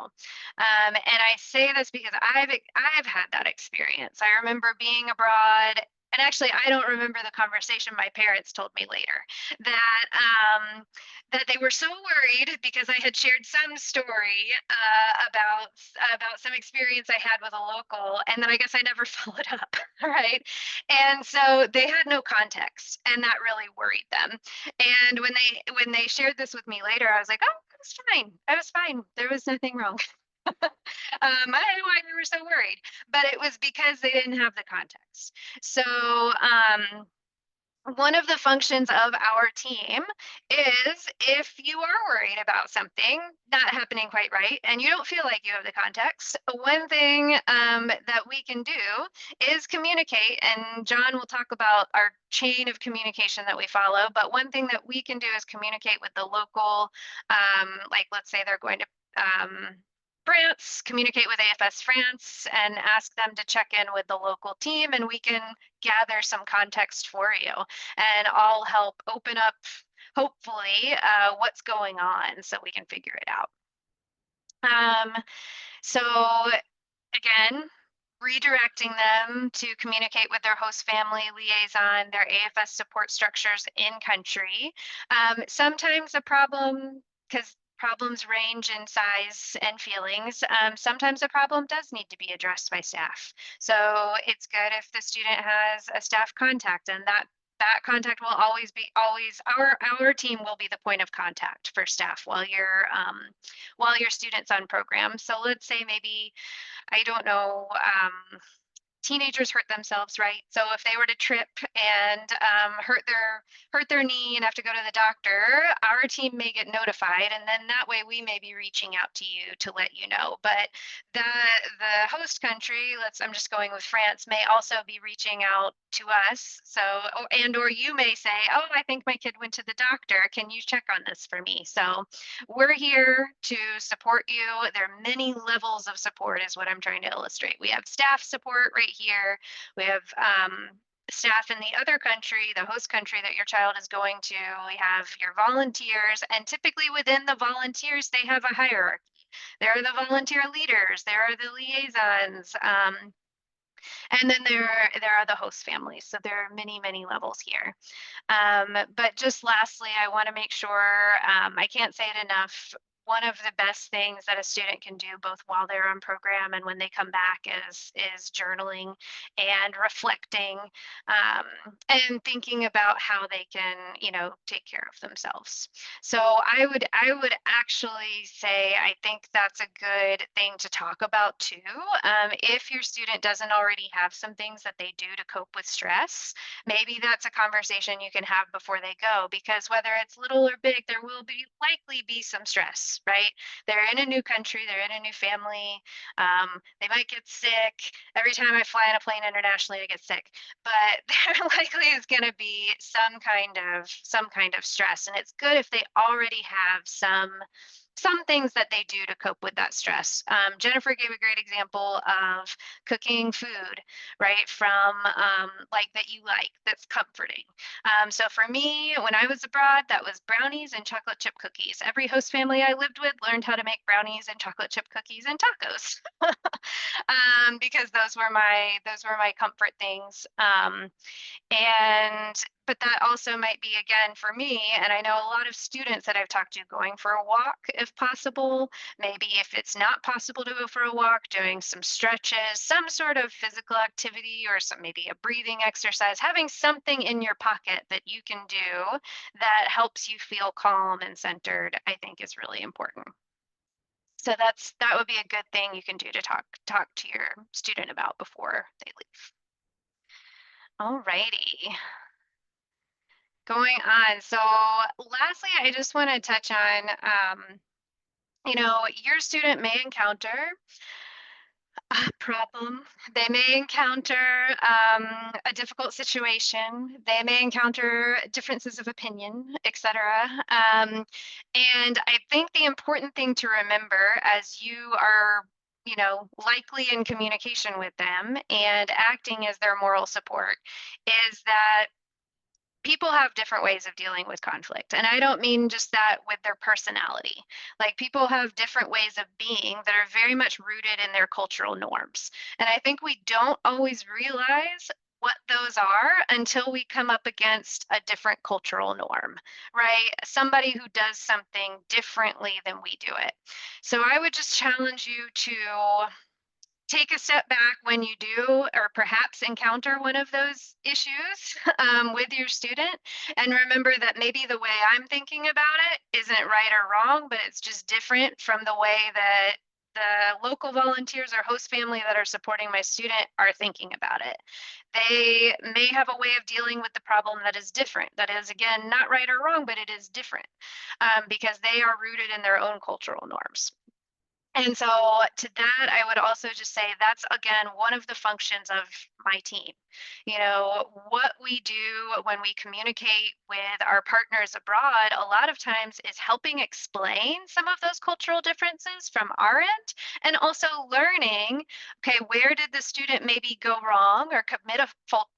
And I say this because I've had that experience. I remember being abroad. And actually, I don't remember the conversation. My parents told me later that they were so worried because I had shared some story about some experience I had with a local, and then I guess I never followed up, right? And so they had no context, and that really worried them. And when they shared this with me later, I was like, oh, I was fine. I was fine. There was nothing wrong. I don't know why they were so worried, but it was because they didn't have the context. So one of the functions of our team is, if you are worried about something not happening quite right and you don't feel like you have the context, one thing that we can do is communicate. And John will talk about our chain of communication that we follow. But one thing that we can do is communicate with the local, like let's say they're going to France, communicate with AFS France and ask them to check in with the local team, and we can gather some context for you, and I'll help open up, hopefully, what's going on so we can figure it out. So again, redirecting them to communicate with their host family liaison, their AFS support structures in country. Sometimes a problem, because problems range in size and feelings, sometimes a problem does need to be addressed by staff. So it's good if the student has a staff contact, and that contact will always our team will be the point of contact for staff while your student's on program. So let's say maybe, I don't know, teenagers hurt themselves, right? So if they were to trip and hurt their knee and have to go to the doctor, our team may get notified, and then that way we may be reaching out to you to let you know. But the host country, I'm just going with France, may also be reaching out to us. So or you may say, oh, I think my kid went to the doctor. Can you check on this for me? So we're here to support you. There are many levels of support is what I'm trying to illustrate. We have staff support right here. We have staff in the other country, the host country that your child is going to. We have your volunteers, and typically within the volunteers, they have a hierarchy. There are the volunteer leaders, there are the liaisons, and then there are the host families. So there are many, many levels here. But just lastly, I want to make sure, I can't say it enough, one of the best things that a student can do both while they're on program and when they come back is journaling and reflecting, and thinking about how they can, take care of themselves. So I would actually say I think that's a good thing to talk about too. If your student doesn't already have some things that they do to cope with stress, maybe that's a conversation you can have before they go, because whether it's little or big, there will likely be some stress, right? They're in a new country, they're in a new family. They might get sick. Every time I fly on a plane internationally, I get sick, but there likely is going to be some kind of stress, and it's good if they already have some things that they do to cope with that stress. Jennifer gave a great example of cooking food, right? From that's comforting. So for me, when I was abroad, that was brownies and chocolate chip cookies. Every host family I lived with learned how to make brownies and chocolate chip cookies and tacos, because those were my comfort things. But that also might be, again, for me, and I know a lot of students that I've talked to, going for a walk if possible. Maybe if it's not possible to go for a walk, doing some stretches, some sort of physical activity, or maybe a breathing exercise, having something in your pocket that you can do that helps you feel calm and centered, I think is really important. So that would be a good thing you can do to talk to your student about before they leave. All righty. Going on. So lastly, I just want to touch on, your student may encounter a problem. They may encounter a difficult situation. They may encounter differences of opinion, etc. And I think the important thing to remember as you are, likely in communication with them and acting as their moral support is that people have different ways of dealing with conflict. And I don't mean just that with their personality. Like, people have different ways of being that are very much rooted in their cultural norms. And I think we don't always realize what those are until we come up against a different cultural norm, right? Somebody who does something differently than we do it. So I would just challenge you to take a step back when you do, or perhaps encounter one of those issues with your student, and remember that maybe the way I'm thinking about it isn't right or wrong, but it's just different from the way that the local volunteers or host family that are supporting my student are thinking about it. They may have a way of dealing with the problem that is different. That is, again, not right or wrong, but it is different because they are rooted in their own cultural norms. And so to that, I would also just say that's, again, one of the functions of my team. What we do when we communicate with our partners abroad, a lot of times is helping explain some of those cultural differences from our end, and also learning, okay, where did the student maybe go wrong or commit a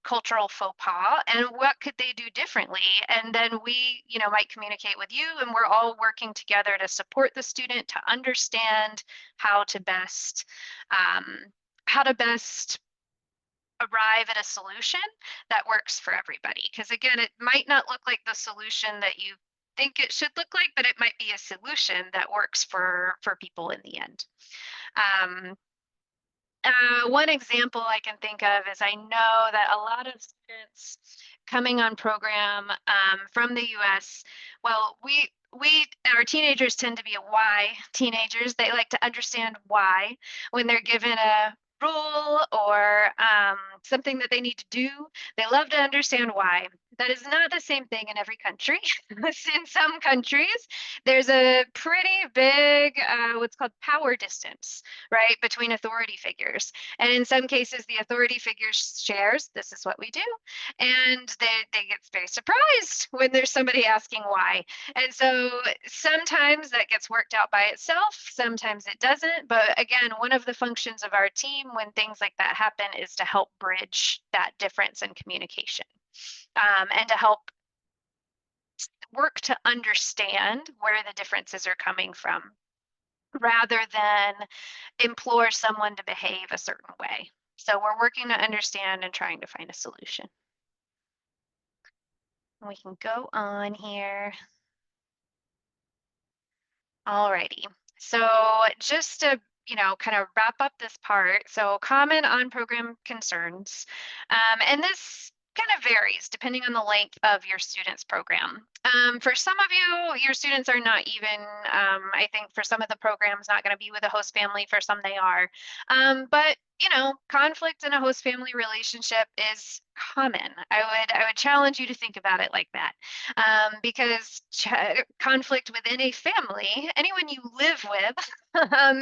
cultural faux pas, and what could they do differently? And then we, might communicate with you, and we're all working together to support the student to understand how to best arrive at a solution that works for everybody. Because again, it might not look like the solution that you think it should look like, but it might be a solution that works for people in the end. One example I can think of is, I know that a lot of students coming on program from the US, well, our teenagers tend to be why teenagers. They like to understand why when they're given a rule or something that they need to do. They love to understand why. That is not the same thing in every country. In some countries, there's a pretty big, what's called power distance, right, between authority figures. And in some cases, the authority figure shares, this is what we do. And they get very surprised when there's somebody asking why. And so sometimes that gets worked out by itself, sometimes it doesn't. But again, one of the functions of our team when things like that happen is to help bridge that difference in communication, and to help work to understand where the differences are coming from, rather than implore someone to behave a certain way. So we're working to understand and trying to find a solution. We can go on here. Alrighty. So just to, kind of wrap up this part. So comment on program concerns. And this kind of varies depending on the length of your student's program. For some of you, your students are not even, I think for some of the programs, not going to be with a host family. For some they are. But conflict in a host family relationship is common. I would challenge you to think about it like that, because conflict within a family, anyone you live with,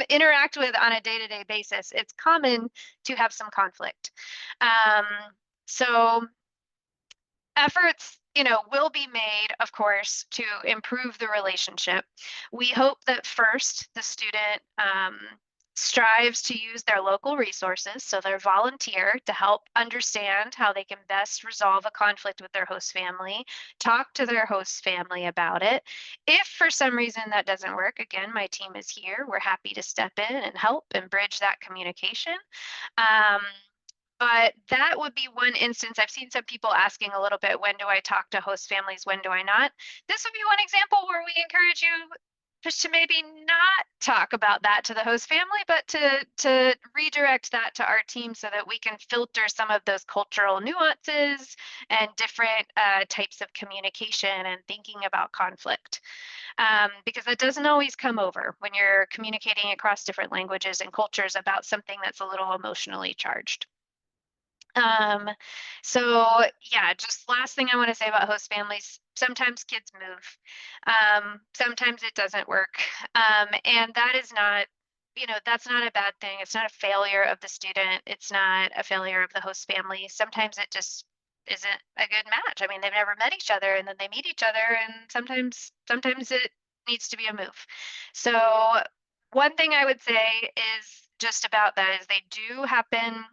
interact with on a day-to-day basis, it's common to have some conflict. So efforts, will be made, of course, to improve the relationship. We hope that first the student strives to use their local resources, so they're volunteer to help understand how they can best resolve a conflict with their host family, talk to their host family about it. If for some reason that doesn't work, again, my team is here. We're happy to step in and help and bridge that communication. But that would be one instance. I've seen some people asking a little bit, when do I talk to host families, when do I not? This would be one example where we encourage you just to maybe not talk about that to the host family, but to redirect that to our team so that we can filter some of those cultural nuances and different types of communication and thinking about conflict. Because that doesn't always come over when you're communicating across different languages and cultures about something that's a little emotionally charged. So yeah, just last thing I want to say about host families, sometimes kids move. Sometimes it doesn't work. And that is not, that's not a bad thing. It's not a failure of the student. It's not a failure of the host family. Sometimes it just isn't a good match. I mean, they've never met each other and then they meet each other, and sometimes it needs to be a move. So one thing I would say is just about that is they do happen,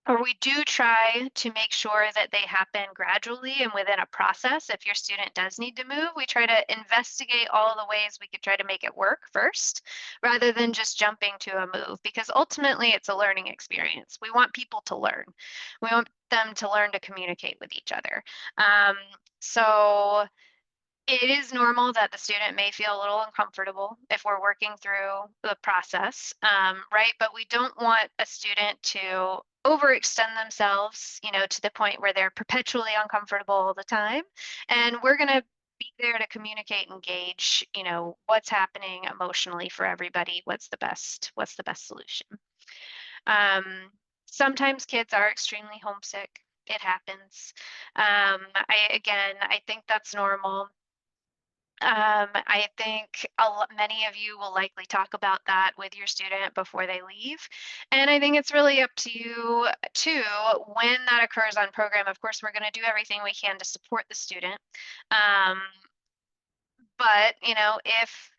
or we do try to make sure that they happen gradually and within a process. If your student does need to move, we try to investigate all the ways we could try to make it work first, rather than just jumping to a move, because ultimately it's a learning experience. We want people to learn. We want them to learn to communicate with each other. So it is normal that the student may feel a little uncomfortable if we're working through the process, right? But we don't want a student to overextend themselves, to the point where they're perpetually uncomfortable all the time. And we're going to be there to communicate and gauge, what's happening emotionally for everybody. What's the best solution? Sometimes kids are extremely homesick. It happens. I think that's normal. I think many of you will likely talk about that with your student before they leave. And I think it's really up to you too, when that occurs on program. Of course, we're going to do everything we can to support the student. But, if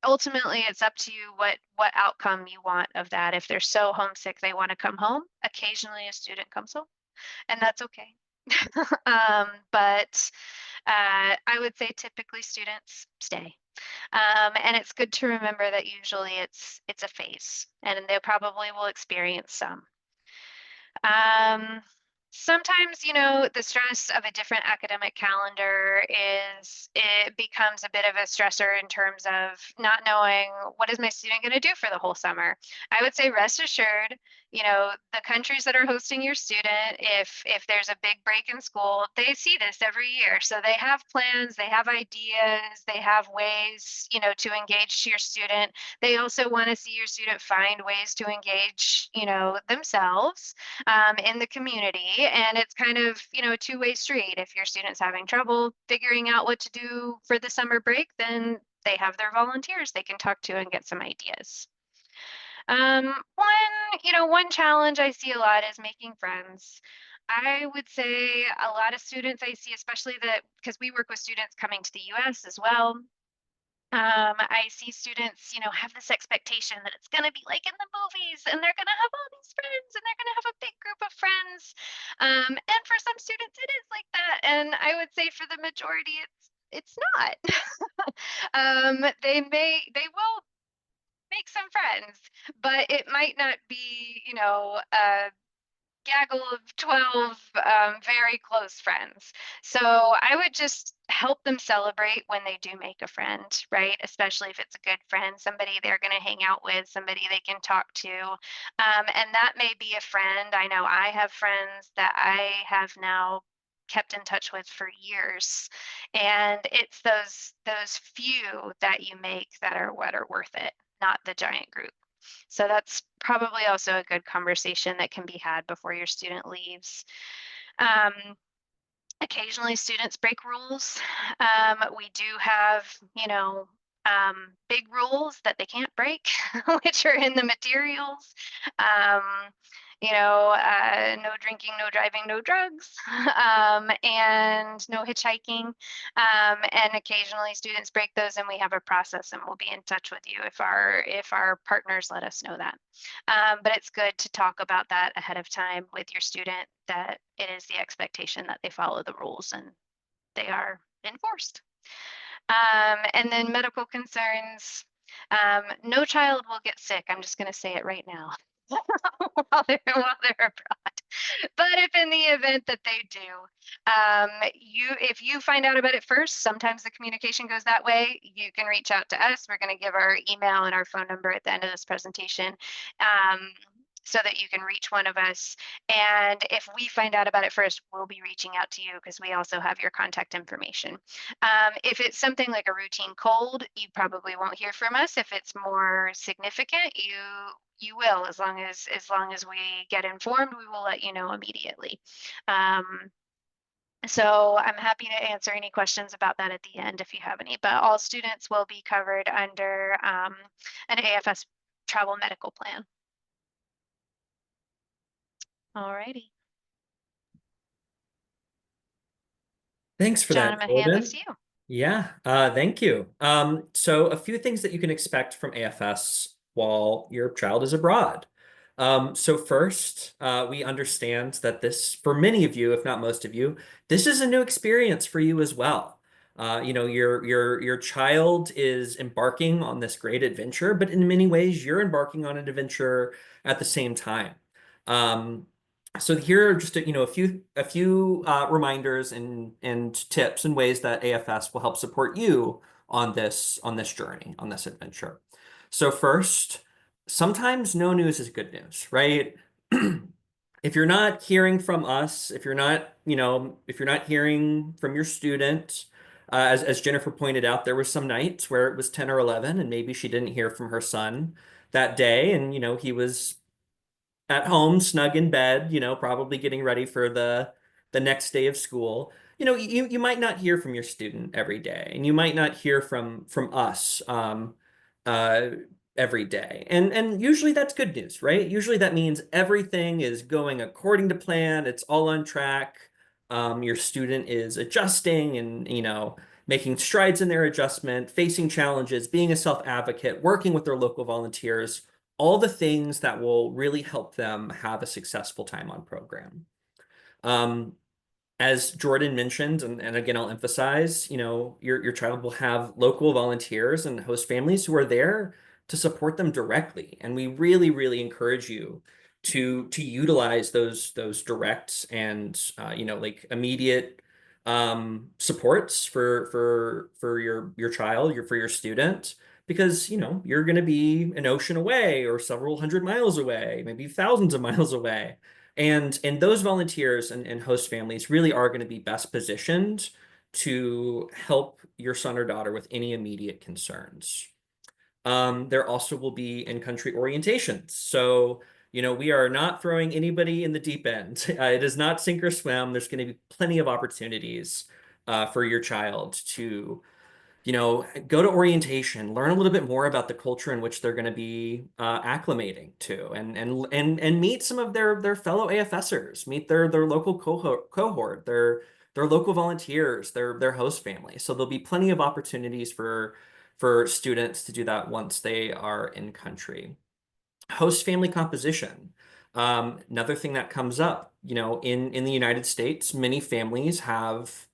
ultimately it's up to you what outcome you want of that. If they're so homesick they want to come home, occasionally a student comes home, and that's okay. But I would say typically students stay. And it's good to remember that usually it's a phase, and they probably will experience some. Sometimes, the stress of a different academic calendar it becomes a bit of a stressor in terms of not knowing what is my student going to do for the whole summer. I would say rest assured, the countries that are hosting your student, if there's a big break in school, they see this every year. So they have plans, they have ideas, they have ways, to engage to your student. They also want to see your student find ways to engage, themselves in the community. And it's kind of, a two-way street. If your student's having trouble figuring out what to do for the summer break, then they have their volunteers they can talk to and get some ideas. One challenge I see a lot is making friends. I would say a lot of students I see, especially because we work with students coming to the US as well. I see students, have this expectation that it's going to be like in the movies and they're going to have all these friends and they're going to have a big group of friends. And for some students, it is like that. And I would say for the majority, it's not. They will make some friends, but it might not be, a gaggle of 12 very close friends. So I would just help them celebrate when they do make a friend, right? Especially if it's a good friend, somebody they're going to hang out with, somebody they can talk to. And that may be a friend. I know I have friends that I have now kept in touch with for years. And it's those few that you make that are what are worth it, not the giant group. So that's probably also a good conversation that can be had before your student leaves. Occasionally students break rules. We do have, big rules that they can't break, which are in the materials. No drinking, no driving, no drugs, and no hitchhiking. And occasionally students break those and we have a process and we'll be in touch with you if our partners let us know that. But it's good to talk about that ahead of time with your student, that it is the expectation that they follow the rules and they are enforced. And then medical concerns. No child will get sick. I'm just going to say it right now. while they're abroad. But if in the event that they do, if you find out about it first, sometimes the communication goes that way. You can reach out to us. We're going to give our email and our phone number at the end of this presentation. So that you can reach one of us. And if we find out about it first, we'll be reaching out to you because we also have your contact information. If it's something like a routine cold, you probably won't hear from us. If it's more significant, you will, as long as we get informed, we will let you know immediately. So I'm happy to answer any questions about that at the end if you have any, but all students will be covered under an AFS travel medical plan. All righty. Thanks for John, that, I'm gonna hand this Jordan. to you. Yeah, thank you. So a few things that you can expect from AFS while your child is abroad. So first, we understand that this, for many of you, if not most of you, this is a new experience for you as well. Your child is embarking on this great adventure, but in many ways, you're embarking on an adventure at the same time. So here are just a few reminders and tips and ways that AFS will help support you on this journey, on this adventure. So first, sometimes no news is good news, right? If you're not hearing from us, if you're not hearing from your student, as Jennifer pointed out, there were some nights where it was 10 or 11 and maybe she didn't hear from her son that day, and he was at home, snug in bed, probably getting ready for the next day of school. You might not hear from your student every day, and you might not hear from us uh, every day. And usually that's good news, right? Usually that means everything is going according to plan. It's all on track. Your student is adjusting and, making strides in their adjustment, facing challenges, being a self-advocate, working with their local volunteers, all the things that will really help them have a successful time on program. As Jordan mentioned, and again, I'll emphasize, your child will have local volunteers and host families who are there to support them directly. And we really, really encourage you to utilize those direct and, like immediate supports for your child, for your student. because, you know, you're going to be an ocean away or several hundred miles away, maybe thousands of miles away. And those volunteers and host families really are going to be best positioned to help your son or daughter with any immediate concerns. There also will be in-country orientations. So, you know, we are not throwing anybody in the deep end. It is not sink or swim. There's going to be plenty of opportunities for your child to, you know, go to orientation, learn a little bit more about the culture in which they're going to be acclimating to, and meet some of their fellow AFSers, meet their local cohort, their local volunteers, their host family. So there'll be plenty of opportunities for students to do that once they are in country. Host family composition. Another thing that comes up, you know, in the United States, many families have,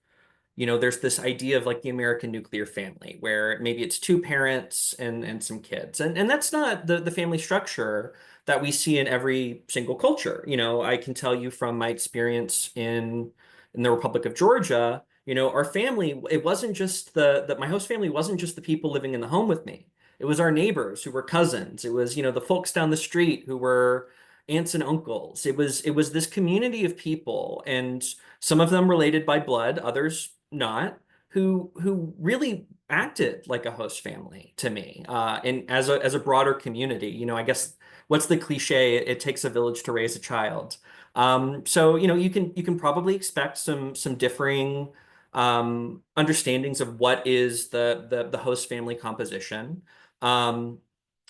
you know, there's this idea of like the American nuclear family where maybe it's two parents and some kids. And that's not the family structure that we see in every single culture. You know, I can tell you from my experience in the Republic of Georgia, you know, our family, it wasn't just my host family wasn't just the people living in the home with me. It was our neighbors who were cousins. It was, you know, the folks down the street who were aunts and uncles. It was this community of people, and some of them related by blood, others not, who really acted like a host family to me, and as a broader community. You know, I guess what's the cliche? It takes a village to raise a child. So you know, you can probably expect some differing understandings of what is the host family composition. Um,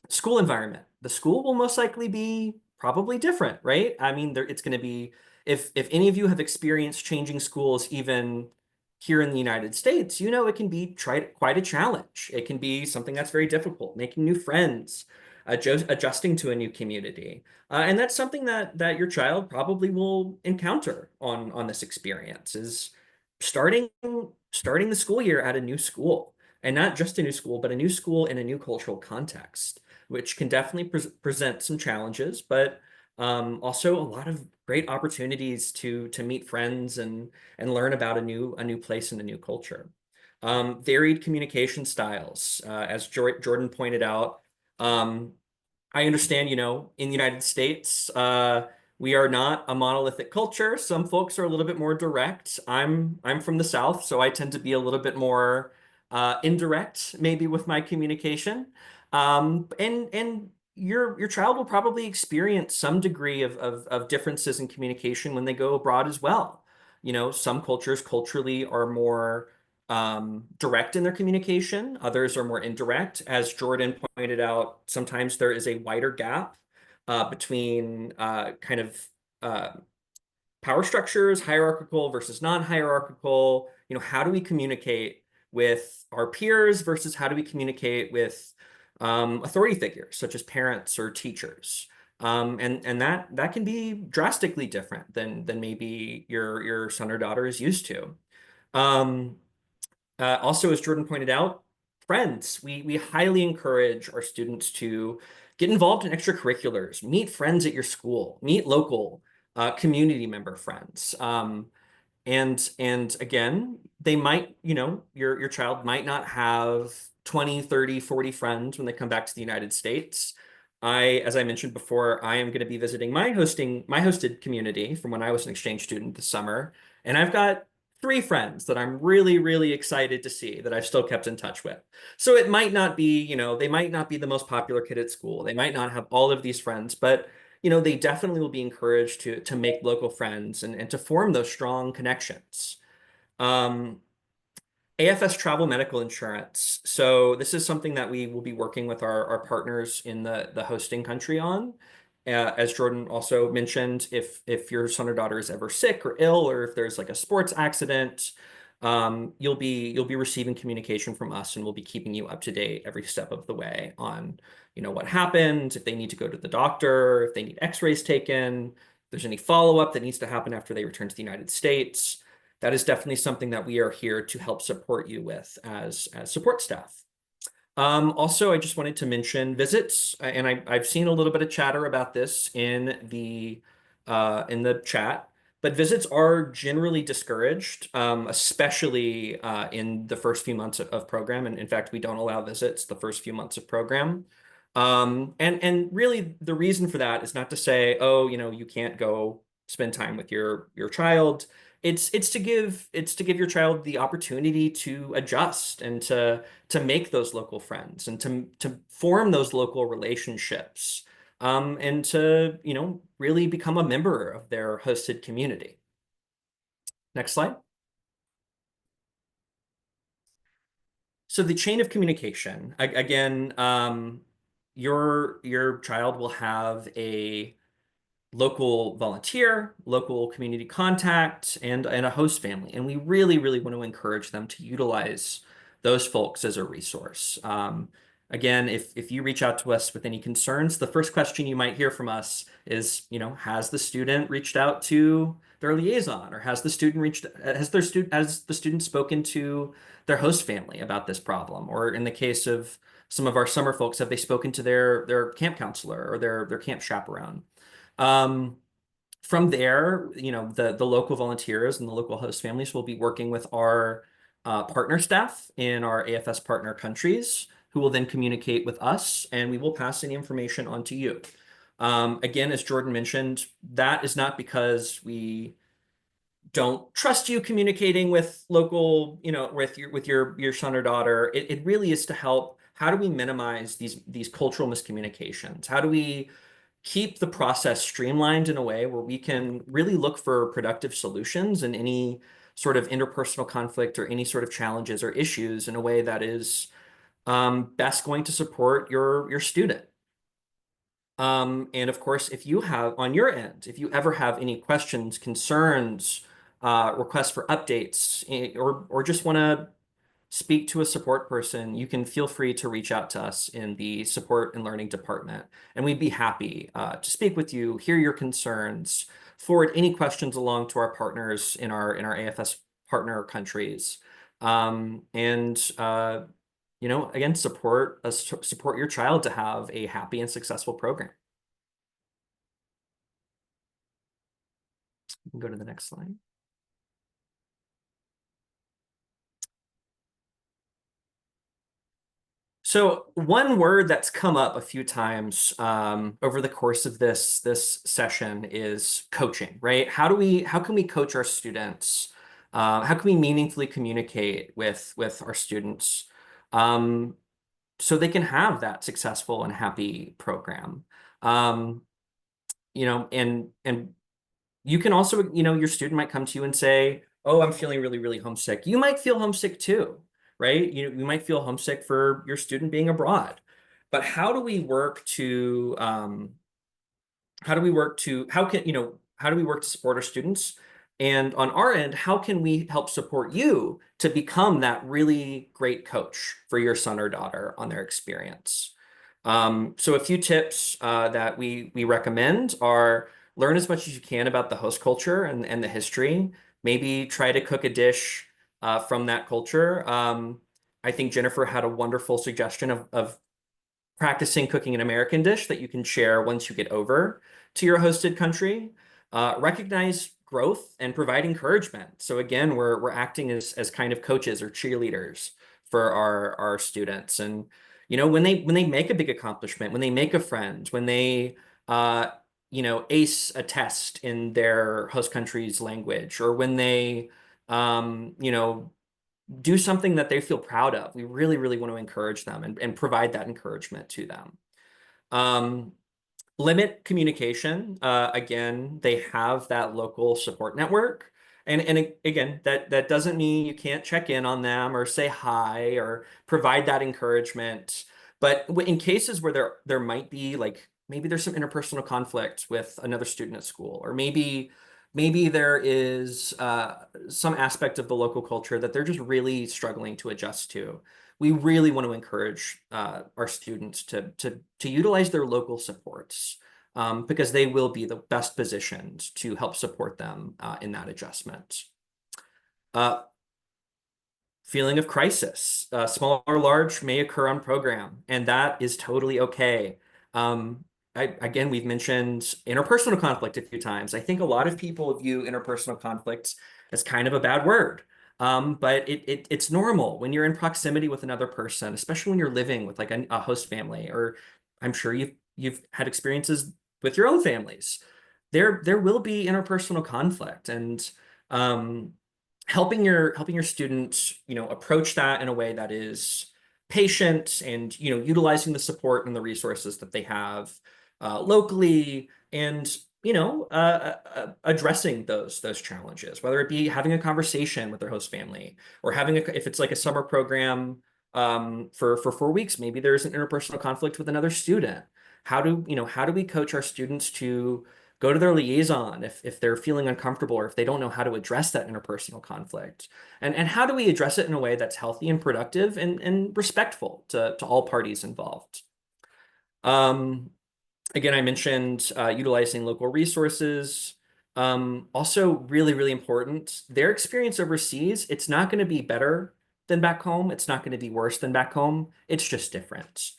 School environment. The school will most likely be probably different, right? I mean, it's going to be, if any of you have experienced changing schools, even here in the United States, you know, it can be quite a challenge. It can be something that's very difficult, making new friends, adjusting to a new community. And that's something that your child probably will encounter on this experience, is starting the school year at a new school. And not just a new school, but a new school in a new cultural context, which can definitely present some challenges, but also a lot of great opportunities to meet friends and learn about a new place and a new culture. Varied communication styles, as Jordan pointed out. I understand, you know, in the United States, we are not a monolithic culture. Some folks are a little bit more direct. I'm from the South, so I tend to be a little bit more indirect, maybe, with my communication. And your child will probably experience some degree of differences in communication when they go abroad as well. You know, some cultures culturally are more direct in their communication. Others are more indirect. As Jordan pointed out, sometimes there is a wider gap between kind of power structures, hierarchical versus non-hierarchical. You know, how do we communicate with our peers versus how do we communicate with authority figures such as parents or teachers? And that can be drastically different than maybe your son or daughter is used to. Also, as Jordan pointed out, friends. We highly encourage our students to get involved in extracurriculars, meet friends at your school, meet local community member friends. And again, they might, you know, your child might not have 20, 30, 40 friends when they come back to the United States. As I mentioned before, I am going to be visiting my hosted community from when I was an exchange student this summer, and I've got 3 friends that I'm really, really excited to see that I've still kept in touch with. So it might not be, you know, they might not be the most popular kid at school. They might not have all of these friends, but you know, they definitely will be encouraged to make local friends and to form those strong connections. AFS travel medical insurance. So this is something that we will be working with our partners in the hosting country on. As Jordan also mentioned, if your son or daughter is ever sick or ill, or if there's like a sports accident, you'll be receiving communication from us, and we'll be keeping you up to date every step of the way on, you know, what happened, if they need to go to the doctor, if they need x-rays taken, if there's any follow-up that needs to happen after they return to the United States. That is definitely something that we are here to help support you with as support staff. Also, I just wanted to mention visits, and I've seen a little bit of chatter about this in the chat. but visits are generally discouraged, especially in the first few months of program. And in fact, we don't allow visits the first few months of program. And really the reason for that is not to say, oh, you can't go spend time with your child. It's to give your child the opportunity to adjust and to make those local friends and to form those local relationships, and to really become a member of their hosted community. Next slide. So the chain of communication, again, your child will have a local volunteer, local community contact, and a host family. And we really, really want to encourage them to utilize those folks as a resource. Again, if you reach out to us with any concerns, the first question you might hear from us is, has the student reached out to their liaison, or has the student spoken to their host family about this problem? Or in the case of some of our summer folks, have they spoken to their camp counselor or their camp chaperone? From there, the local volunteers and the local host families will be working with our partner staff in our AFS partner countries, who will then communicate with us, and we will pass any information on to you. Again, as Jordan mentioned, that is not because we don't trust you communicating with local, with your son or daughter. It really is to help. How do we minimize these cultural miscommunications? How do we keep the process streamlined in a way where we can really look for productive solutions in any sort of interpersonal conflict or any sort of challenges or issues in a way that is best going to support your student? And of course, if you have on your end, if you ever have any questions, concerns, requests for updates, or just want to speak to a support person, you can feel free to reach out to us in the support and learning department, and we'd be happy to speak with you, hear your concerns, forward any questions along to our partners in our AFS partner countries, and again, support your child to have a happy and successful program. You can go to the next slide. So one word that's come up a few times over the course of this session is coaching, right? How can we coach our students? How can we meaningfully communicate with our students so they can have that successful and happy program? And you can also, your student might come to you and say, oh, I'm feeling really, really homesick. You might feel homesick too, right? You might feel homesick for your student being abroad. But how do we work to support our students? And on our end, how can we help support you to become that really great coach for your son or daughter on their experience? So a few tips that we recommend are: learn as much as you can about the host culture and the history. Maybe try to cook a dish from that culture. I think Jennifer had a wonderful suggestion of practicing cooking an American dish that you can share once you get over to your hosted country. Recognize growth and provide encouragement. So again, we're acting as kind of coaches or cheerleaders for our students. And when they make a big accomplishment, when they make a friend, when they ace a test in their host country's language, or when they do something that they feel proud of, we really, really want to encourage them and provide that encouragement to them. Limit communication. Again, they have that local support network. And again, that doesn't mean you can't check in on them or say hi or provide that encouragement. But in cases where there might be, like, maybe there's some interpersonal conflict with another student at school, or maybe there is some aspect of the local culture that they're just really struggling to adjust to, we really want to encourage our students to utilize their local supports, because they will be the best positioned to help support them in that adjustment. Feeling of crisis, small or large, may occur on program, and that is totally okay. again, we've mentioned interpersonal conflict a few times. I think a lot of people view interpersonal conflict as kind of a bad word. But it's normal when you're in proximity with another person, especially when you're living with like a host family, or I'm sure you've had experiences with your own families. There will be interpersonal conflict, and um, helping your students, approach that in a way that is patient, and utilizing the support and the resources that they have locally, and addressing those challenges, whether it be having a conversation with their host family, or if it's like a summer program for 4 weeks, maybe there's an interpersonal conflict with another student. How do we coach our students to go to their liaison if they're feeling uncomfortable, or if they don't know how to address that interpersonal conflict? And how do we address it in a way that's healthy and productive and respectful to all parties involved? Um, Again, I mentioned utilizing local resources. Also, really, really important, their experience overseas, it's not going to be better than back home. It's not going to be worse than back home. It's just different.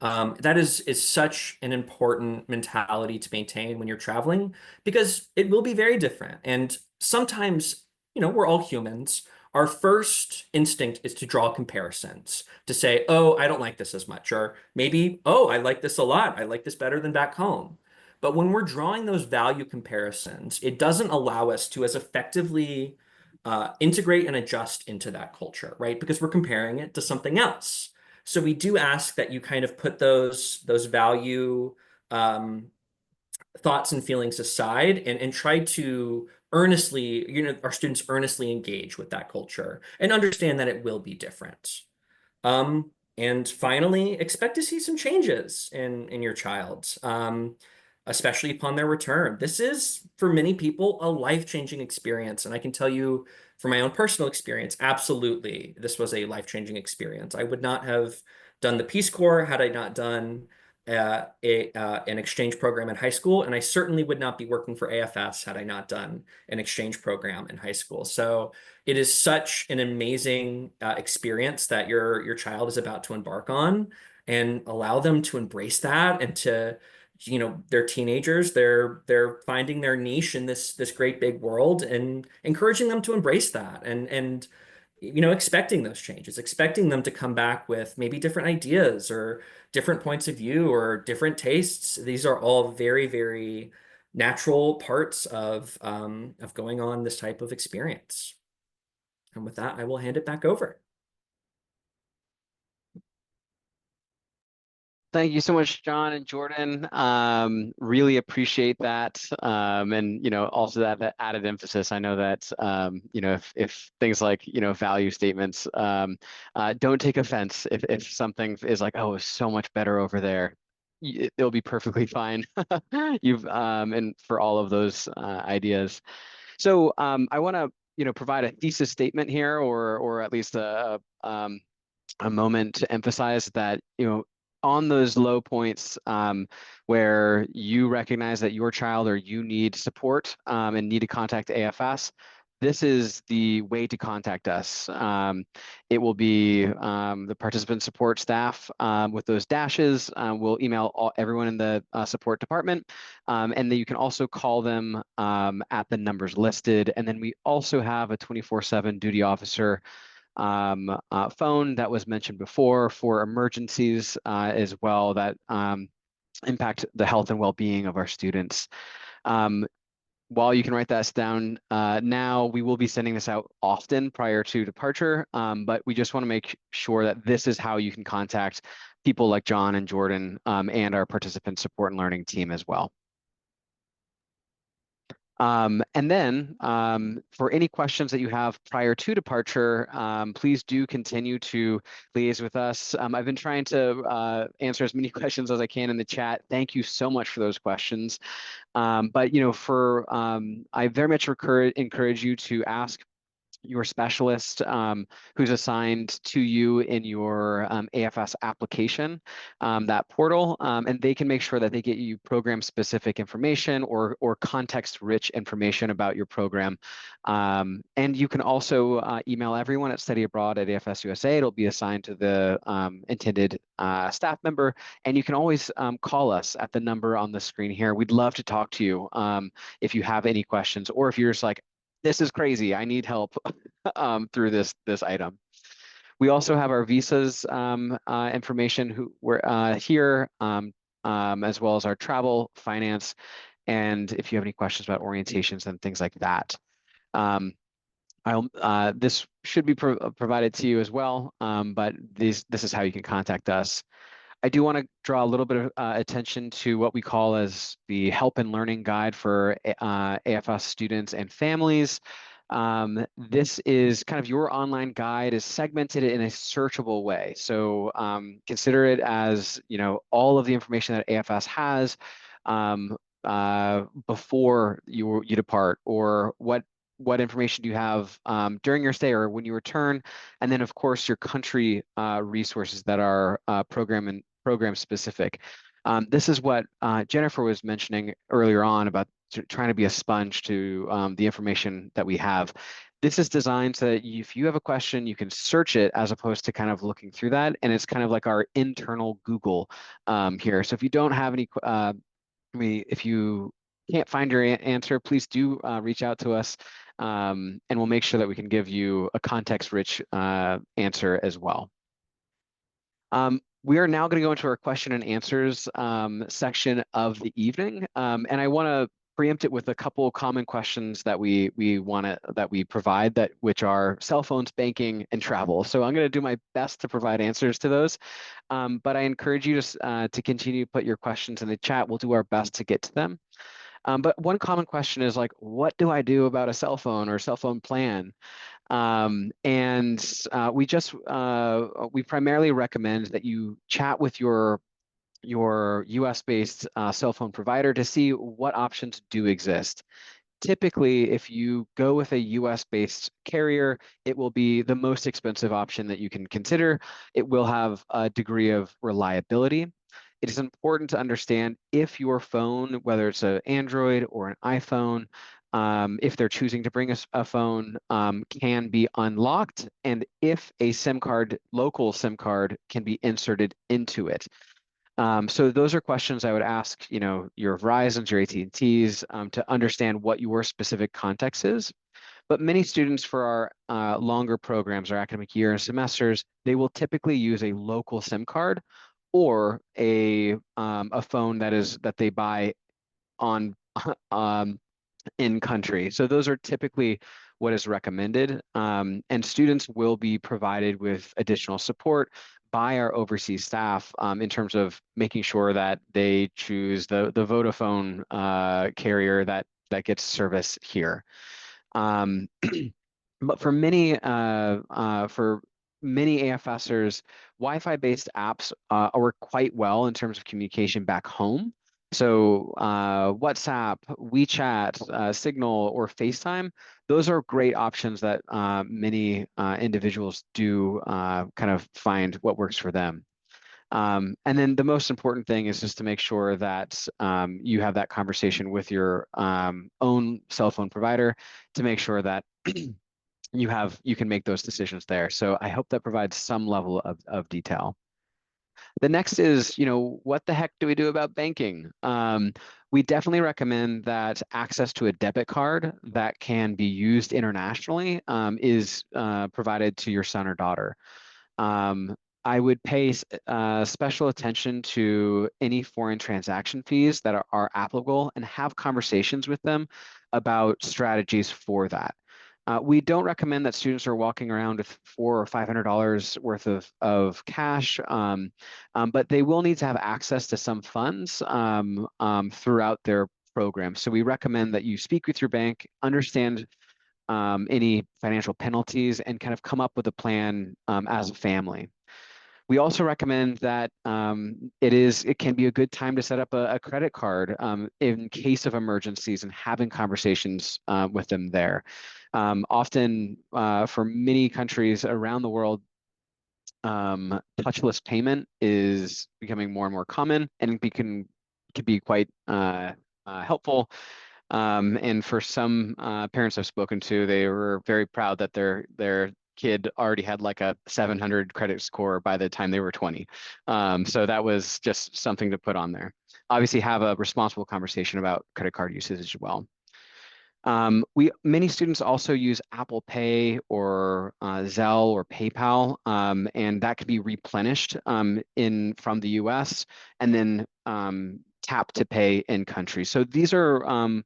That is such an important mentality to maintain when you're traveling, because it will be very different. And sometimes, we're all humans. Our first instinct is to draw comparisons, to say, oh, I don't like this as much, or maybe, oh, I like this a lot. I like this better than back home. But when we're drawing those value comparisons, it doesn't allow us to as effectively integrate and adjust into that culture, right? Because we're comparing it to something else. So we do ask that you kind of put those value um, thoughts and feelings aside, and try to earnestly, our students earnestly engage with that culture and understand that it will be different. And finally, expect to see some changes in your child, especially upon their return. This is, for many people, a life-changing experience. And I can tell you from my own personal experience, absolutely, this was a life-changing experience. I would not have done the Peace Corps had I not done an exchange program in high school, and I certainly would not be working for AFS had I not done an exchange program in high school. So it is such an amazing experience that your child is about to embark on, and allow them to embrace that, and to, they're teenagers, they're finding their niche in this great big world, and encouraging them to embrace that, and expecting those changes, expecting them to come back with maybe different ideas, or different points of view, or different tastes. These are all very, very natural parts of going on this type of experience. And with that, I will hand it back over. Thank you so much, John and Jordan. Really appreciate that. And, also that added emphasis. I know that, if things like, value statements, don't take offense if something is like, oh, it's so much better over there. It'll be perfectly fine. And for all of those ideas. So I want to, provide a thesis statement here, or at least a moment to emphasize that, on those low points where you recognize that your child or you need support and need to contact AFS, this is the way to contact us. It will be the participant support staff with those dashes. We'll email everyone in the support department, and then you can also call them at the numbers listed. And then we also have a 24/7 duty officer phone that was mentioned before for emergencies as well that impact the health and well-being of our students. While you can write that down now, we will be sending this out often prior to departure, but we just want to make sure that this is how you can contact people like John and Jordan and our participant support and learning team as well. And then for any questions that you have prior to departure, please do continue to liaise with us. I've been trying to answer as many questions as I can in the chat. Thank you so much for those questions. But I very much encourage you to ask your specialist who's assigned to you in your AFS application, that portal, and they can make sure that they get you program-specific information or context-rich information about your program. And you can also email everyone at Study Abroad at AFS-USA. It'll be assigned to the intended staff member, and you can always call us at the number on the screen here. We'd love to talk to you if you have any questions, or if you're just like, this is crazy, I need help through this item. We also have our visas information we're here, as well as our travel, finance, and if you have any questions about orientations and things like that. This should be provided to you as well, but this is how you can contact us. I do want to draw a little bit of attention to what we call as the Help and Learning Guide for AFS students and families. This is kind of your online guide is segmented in a searchable way. So consider it as, all of the information that AFS has before you depart, or what information do you have during your stay or when you return, and then of course your country resources that are program specific. This is what Jennifer was mentioning earlier on about trying to be a sponge to the information that we have. This is designed so that if you have a question, you can search it as opposed to kind of looking through that. And it's kind of like our internal Google here. So if you don't have any, if you can't find your answer, please do reach out to us, and we'll make sure that we can give you a context-rich answer as well. We are now going to go into our question and answers section of the evening, and I want to preempt it with a couple of common questions that we provide, which are cell phones, banking, and travel. So I'm going to do my best to provide answers to those, but I encourage you to continue to put your questions in the chat. We'll do our best to get to them. But one common question is like, what do I do about a cell phone or cell phone plan? We primarily recommend that you chat with your US-based cell phone provider to see what options do exist. Typically, if you go with a US-based carrier, it will be the most expensive option that you can consider. It will have a degree of reliability. It is important to understand if your phone, whether it's an Android or an iPhone, if they're choosing to bring a phone, can be unlocked, and if a SIM card, local SIM card, can be inserted into it. So those are questions I would ask, your Verizons, your AT&Ts, to understand what your specific context is. But many students for our longer programs, our academic year and semesters, they will typically use a local SIM card or a phone that they buy on in country. So those are typically what is recommended, and students will be provided with additional support by our overseas staff in terms of making sure that they choose the Vodafone carrier that gets service here. But for many AFSers, Wi-Fi-based apps work quite well in terms of communication back home. So WhatsApp, WeChat, Signal, or FaceTime, those are great options that many individuals do kind of find what works for them. And then the most important thing is just to make sure that you have that conversation with your own cell phone provider to make sure that you can make those decisions there. So I hope that provides some level of detail. The next is, what the heck do we do about banking? We definitely recommend that access to a debit card that can be used internationally is provided to your son or daughter. I would pay special attention to any foreign transaction fees that are applicable and have conversations with them about strategies for that. We don't recommend that students are walking around with $400 or $500 worth of cash, but they will need to have access to some funds throughout their program. So we recommend that you speak with your bank, understand any financial penalties, and kind of come up with a plan as a family. We also recommend that it can be a good time to set up a credit card in case of emergencies and having conversations with them there. Often for many countries around the world, touchless payment is becoming more and more common, and can be quite helpful. And for some parents I've spoken to, they were very proud that their kid already had like a 700 credit score by the time they were 20. So that was just something to put on there. Obviously, have a responsible conversation about credit card usage as well. Many students also use Apple Pay or Zelle or PayPal, and that can be replenished from the US and then tap to pay in country. So these are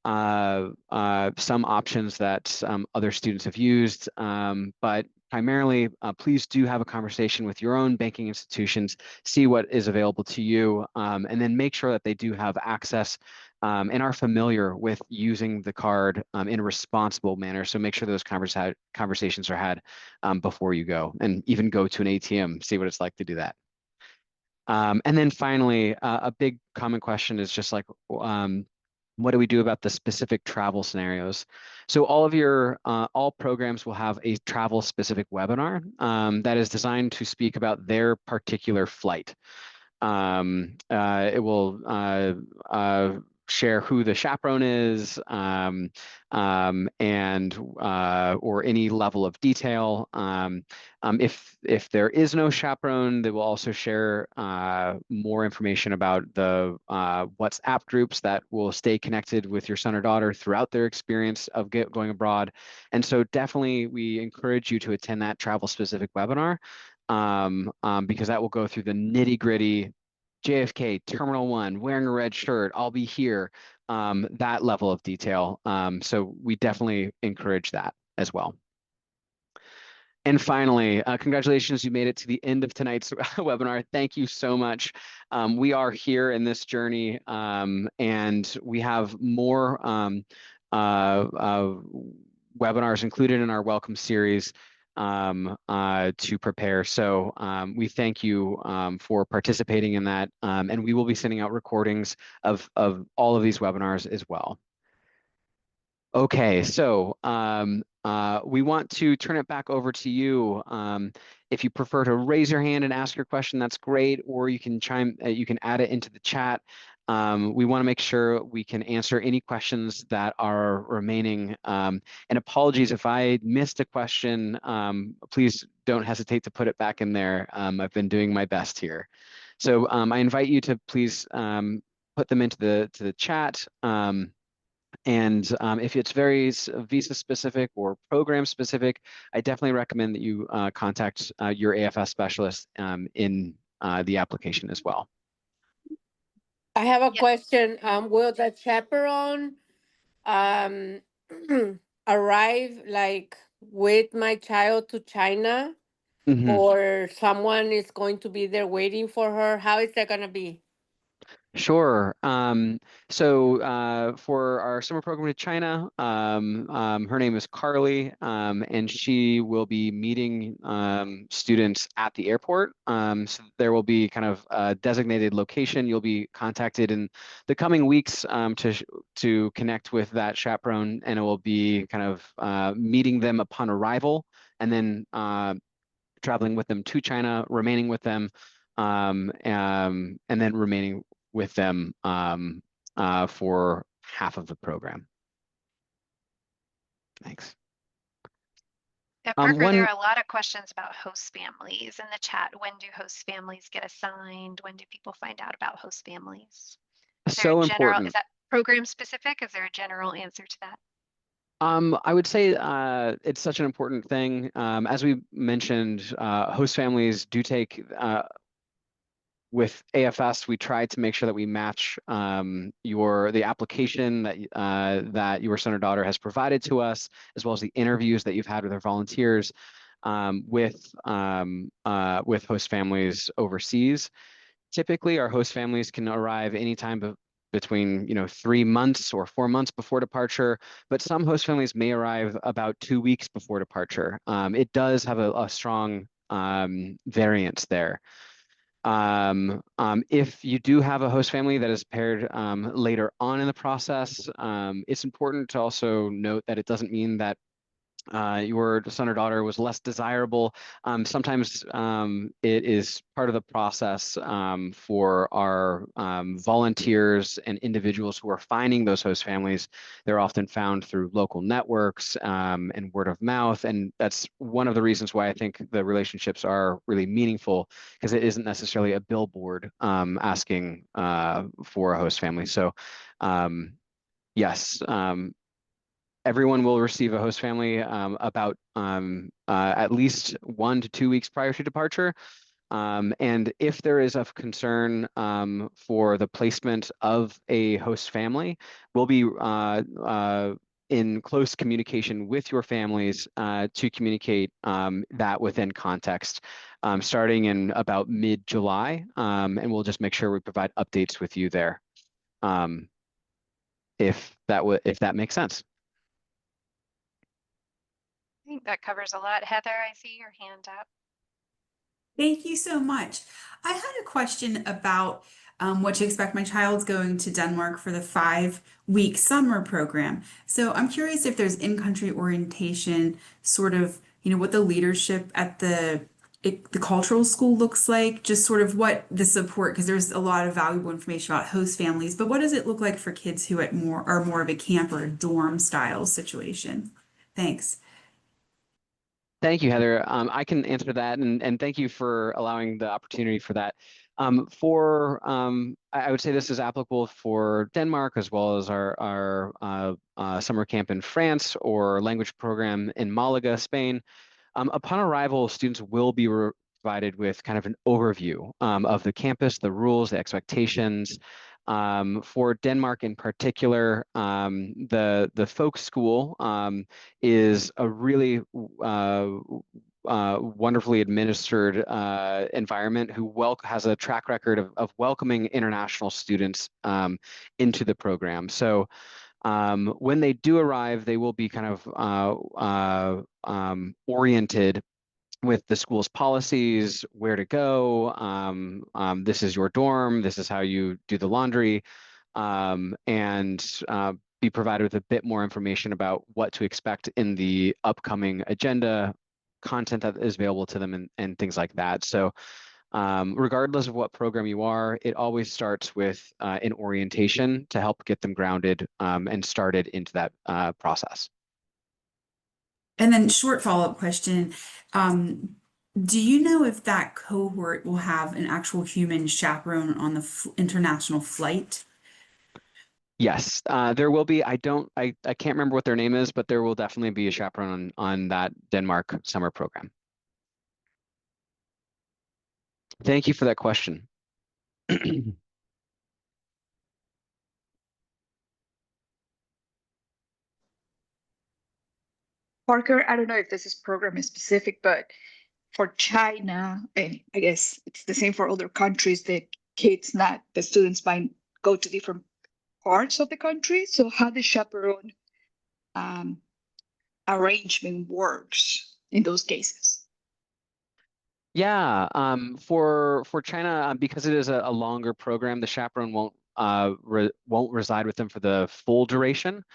some options that other students have used, but primarily, please do have a conversation with your own banking institutions, see what is available to you, and then make sure that they do have access and are familiar with using the card in a responsible manner. So make sure those conversations are had before you go, and even go to an ATM, see what it's like to do that. And then finally, a big common question is just like, what do we do about the specific travel scenarios? So all programs will have a travel specific webinar that is designed to speak about their particular flight. It will share who the chaperone is, and or any level of detail. If there is no chaperone, they will also share more information about the WhatsApp groups that will stay connected with your son or daughter throughout their experience of going abroad. And so definitely we encourage you to attend that travel specific webinar, because that will go through the nitty gritty. JFK, Terminal 1, wearing a red shirt, I'll be here, that level of detail. So we definitely encourage that as well. And finally, congratulations, you made it to the end of tonight's webinar. Thank you so much. We are here in this journey, and we have more webinars included in our welcome series to prepare. So we thank you for participating in that, and we will be sending out recordings of all of these webinars as well. Okay, so we want to turn it back over to you. If you prefer to raise your hand and ask your question, that's great, or you can you can add it into the chat. We want to make sure we can answer any questions that are remaining. And apologies if I missed a question, please don't hesitate to put it back in there. I've been doing my best here. So I invite you to please put them into the chat. And if it's very visa specific or program specific, I definitely recommend that you contact your AFS specialist in the application as well. I have a Yeah. question. Will the chaperone arrive like with my child to China, Mm-hmm. or someone is going to be there waiting for her? How is that going to be? Sure. So for our summer program to China, her name is Carly, and she will be meeting students at the airport. So there will be kind of a designated location. You'll be contacted in the coming weeks to connect with that chaperone, and it will be kind of meeting them upon arrival, and then traveling with them to China, remaining with them, and then remaining with them for half of the program. Thanks. Yeah, Parker, One, there are a lot of questions about host families in the chat. When do host families get assigned? When do people find out about host families? Is there so a general, important. is that program specific? Is there a general answer to that? I would say it's such an important thing. As we mentioned, host families do take, with AFS, we try to make sure that we match the application that your son or daughter has provided to us, as well as the interviews that you've had with our volunteers, with host families overseas. Typically, our host families can arrive anytime between 3 months or 4 months before departure, but some host families may arrive about 2 weeks before departure. It does have a strong variance there. If you do have a host family that is paired later on in the process, it's important to also note that it doesn't mean that your son or daughter was less desirable. Sometimes it is part of the process for our volunteers and individuals who are finding those host families. They're often found through local networks and word of mouth. And that's one of the reasons why I think the relationships are really meaningful, because it isn't necessarily a billboard asking for a host family. So yes, everyone will receive a host family about at least 1 to 2 weeks prior to departure. And if there is of concern for the placement of a host family, we'll be in close communication with your families to communicate that within context, starting in about mid-July. And we'll just make sure we provide updates with you there, if that makes sense. I think that covers a lot. Heather, I see your hand up. Thank you so much. I had a question about what to expect. My child's going to Denmark for the 5-week summer program. So I'm curious if there's in-country orientation, sort of, what the leadership at the cultural school looks like, just sort of what the support, because there's a lot of valuable information about host families, but what does it look like for kids who are more of a camp or a dorm style situation? Thanks. Thank you, Heather. I can answer that, and thank you for allowing the opportunity for that. I would say this is applicable for Denmark as well as our summer camp in France or language program in Malaga, Spain. Upon arrival, students will be provided with kind of an overview of the campus, the rules, the expectations. For Denmark in particular, the folk school is a really wonderfully administered environment who has a track record of welcoming international students into the program. So when they do arrive, they will be kind of oriented with the school's policies, where to go. This is your dorm. This is how you do the laundry, and be provided with a bit more information about what to expect in the upcoming agenda, content that is available to them, and things like that. So regardless of what program you are, it always starts with an orientation to help get them grounded and started into that process. And then short follow-up question. Do you know if that cohort will have an actual human chaperone on the international flight? Yes, there will be. I can't remember what their name is, but there will definitely be a chaperone on that Denmark summer program. Thank you for that question. Parker, I don't know if this is program specific, but for China, and I guess it's the same for other countries, the students might go to different parts of the country. So how the chaperone arrangement works in those cases? Yeah, for China, because it is a longer program, the chaperone won't reside with them for the full duration.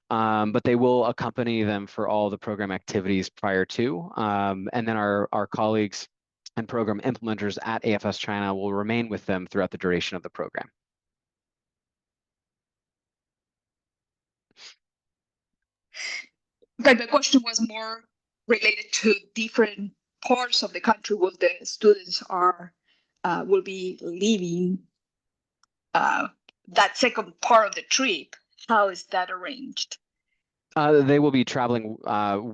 But they will accompany them for all the program activities prior to. And then our colleagues and program implementers at AFS China will remain with them throughout the duration of the program. Okay, the question was more related to different parts of the country where the students will be leaving that second part of the trip. How is that arranged? They will be traveling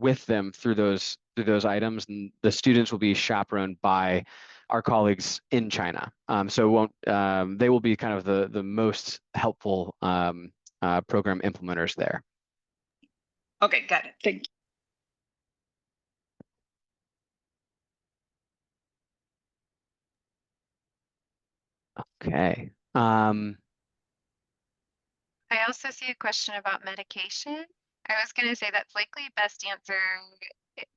with them through those items, and the students will be chaperoned by our colleagues in China. So they will be kind of the most helpful program implementers there. Okay, got it. Thank you. Okay. I also see a question about medication. I was going to say that's likely best answered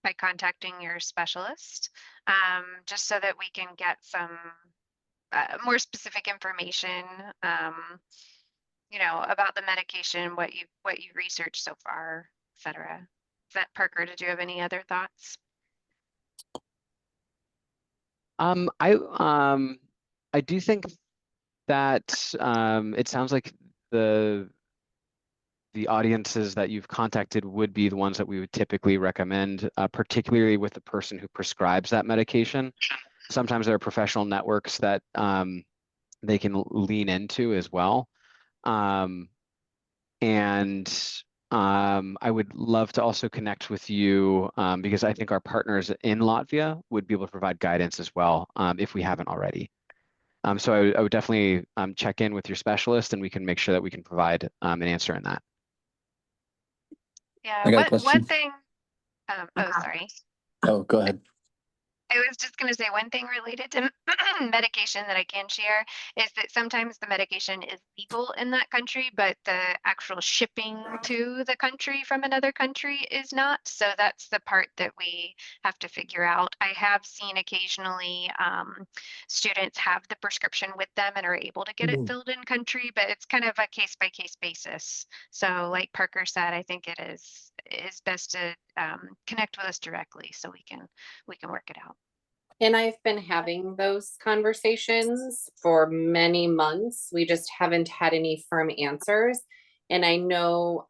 by contacting your specialist, just so that we can get some more specific information, you know, about the medication, what you researched so far, et cetera. Is that Parker? Did you have any other thoughts? I do think that it sounds like the audiences that you've contacted would be the ones that we would typically recommend, particularly with the person who prescribes that medication. Sometimes there are professional networks that they can lean into as well. I would love to also connect with you because I think our partners in Latvia would be able to provide guidance as well if we haven't already. So I would definitely check in with your specialist, and we can make sure that we can provide an answer in that. Yeah, I got a one question. thing, oh, sorry. Oh, go ahead. I was just going to say one thing related to medication that I can share is that sometimes the medication is legal in that country, but the actual shipping to the country from another country is not. So that's the part that we have to figure out. I have seen occasionally students have the prescription with them and are able to get it filled in country, but it's kind of a case by case basis. So like Parker said, I think it is best to connect with us directly so we can work it out. And I've been having those conversations for many months. We just haven't had any firm answers. And I know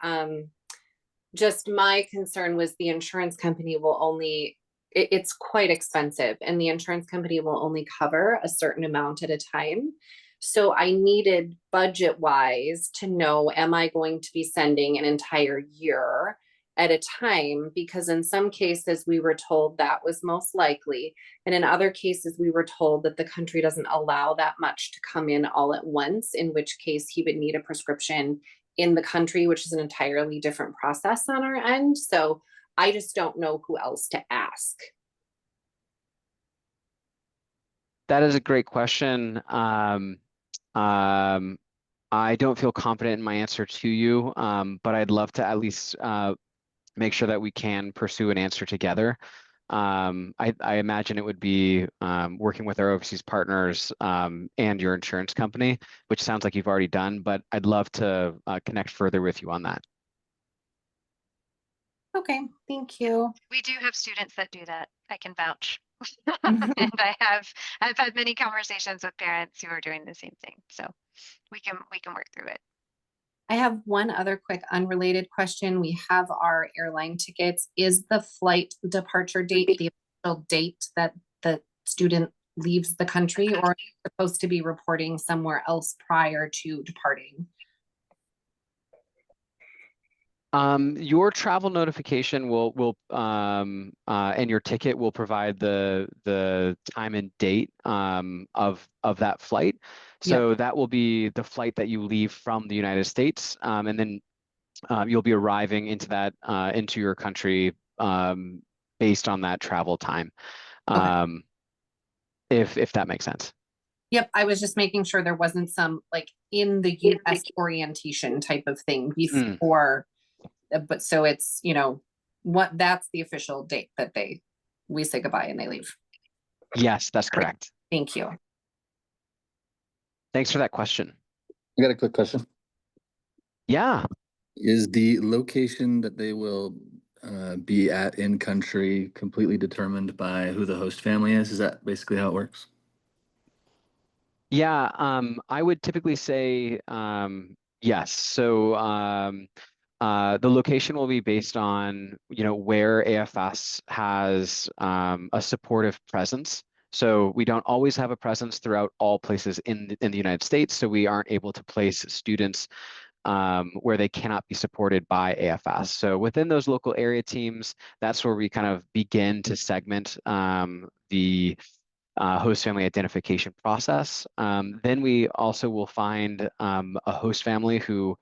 just my concern was the insurance company will only, it's quite expensive, and the insurance company will only cover a certain amount at a time. So I needed budget wise to know, am I going to be sending an entire year at a time? Because in some cases we were told that was most likely. And in other cases, we were told that the country doesn't allow that much to come in all at once, in which case he would need a prescription in the country, which is an entirely different process on our end. So I just don't know who else to ask. That is a great question. I don't feel confident in my answer to you, but I'd love to at least make sure that we can pursue an answer together. I imagine it would be working with our overseas partners and your insurance company, which sounds like you've already done, but I'd love to connect further with you on that. Okay, thank you. We do have students that do that. I can vouch. And I've had many conversations with parents who are doing the same thing. So we can work through it. I have one other quick unrelated question. We have our airline tickets. Is the flight departure date the official date that the student leaves the country, or are you supposed to be reporting somewhere else prior to departing? Your travel notification will and your ticket will provide the time and date of that flight. So that will be the flight that you leave from the United States, and then you'll be arriving into that into your country based on that travel time. If that makes sense. Yep, I was just making sure there wasn't some like in the US orientation type of thing before. But so it's, you know, what that's the official date that we say goodbye and they leave. Yes, that's correct. Thank you. Thanks for that question. I got a quick question. Yeah. Is the location that they will be at in country completely determined by who the host family is? Is that basically how it works? Yeah, I would typically say yes. So the location will be based on, you know, where AFS has a supportive presence. So we don't always have a presence throughout all places in the United States. So we aren't able to place students where they cannot be supported by AFS. So within those local area teams, that's where we kind of begin to segment the host family identification process. Then we also will find a host family who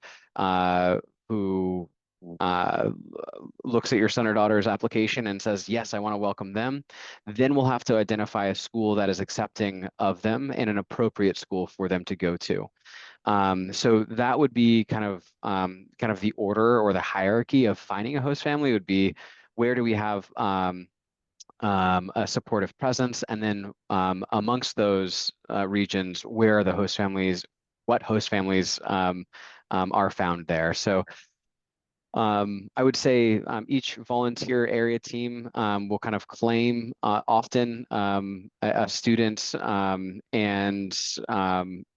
looks at your son or daughter's application and says, yes, I want to welcome them. Then we'll have to identify a school that is accepting of them and an appropriate school for them to go to. So that would be kind of the order or the hierarchy of finding a host family would be, where do we have a supportive presence, and then amongst those regions, where are the host families, what host families are found there. So I would say each volunteer area team will kind of claim often a student and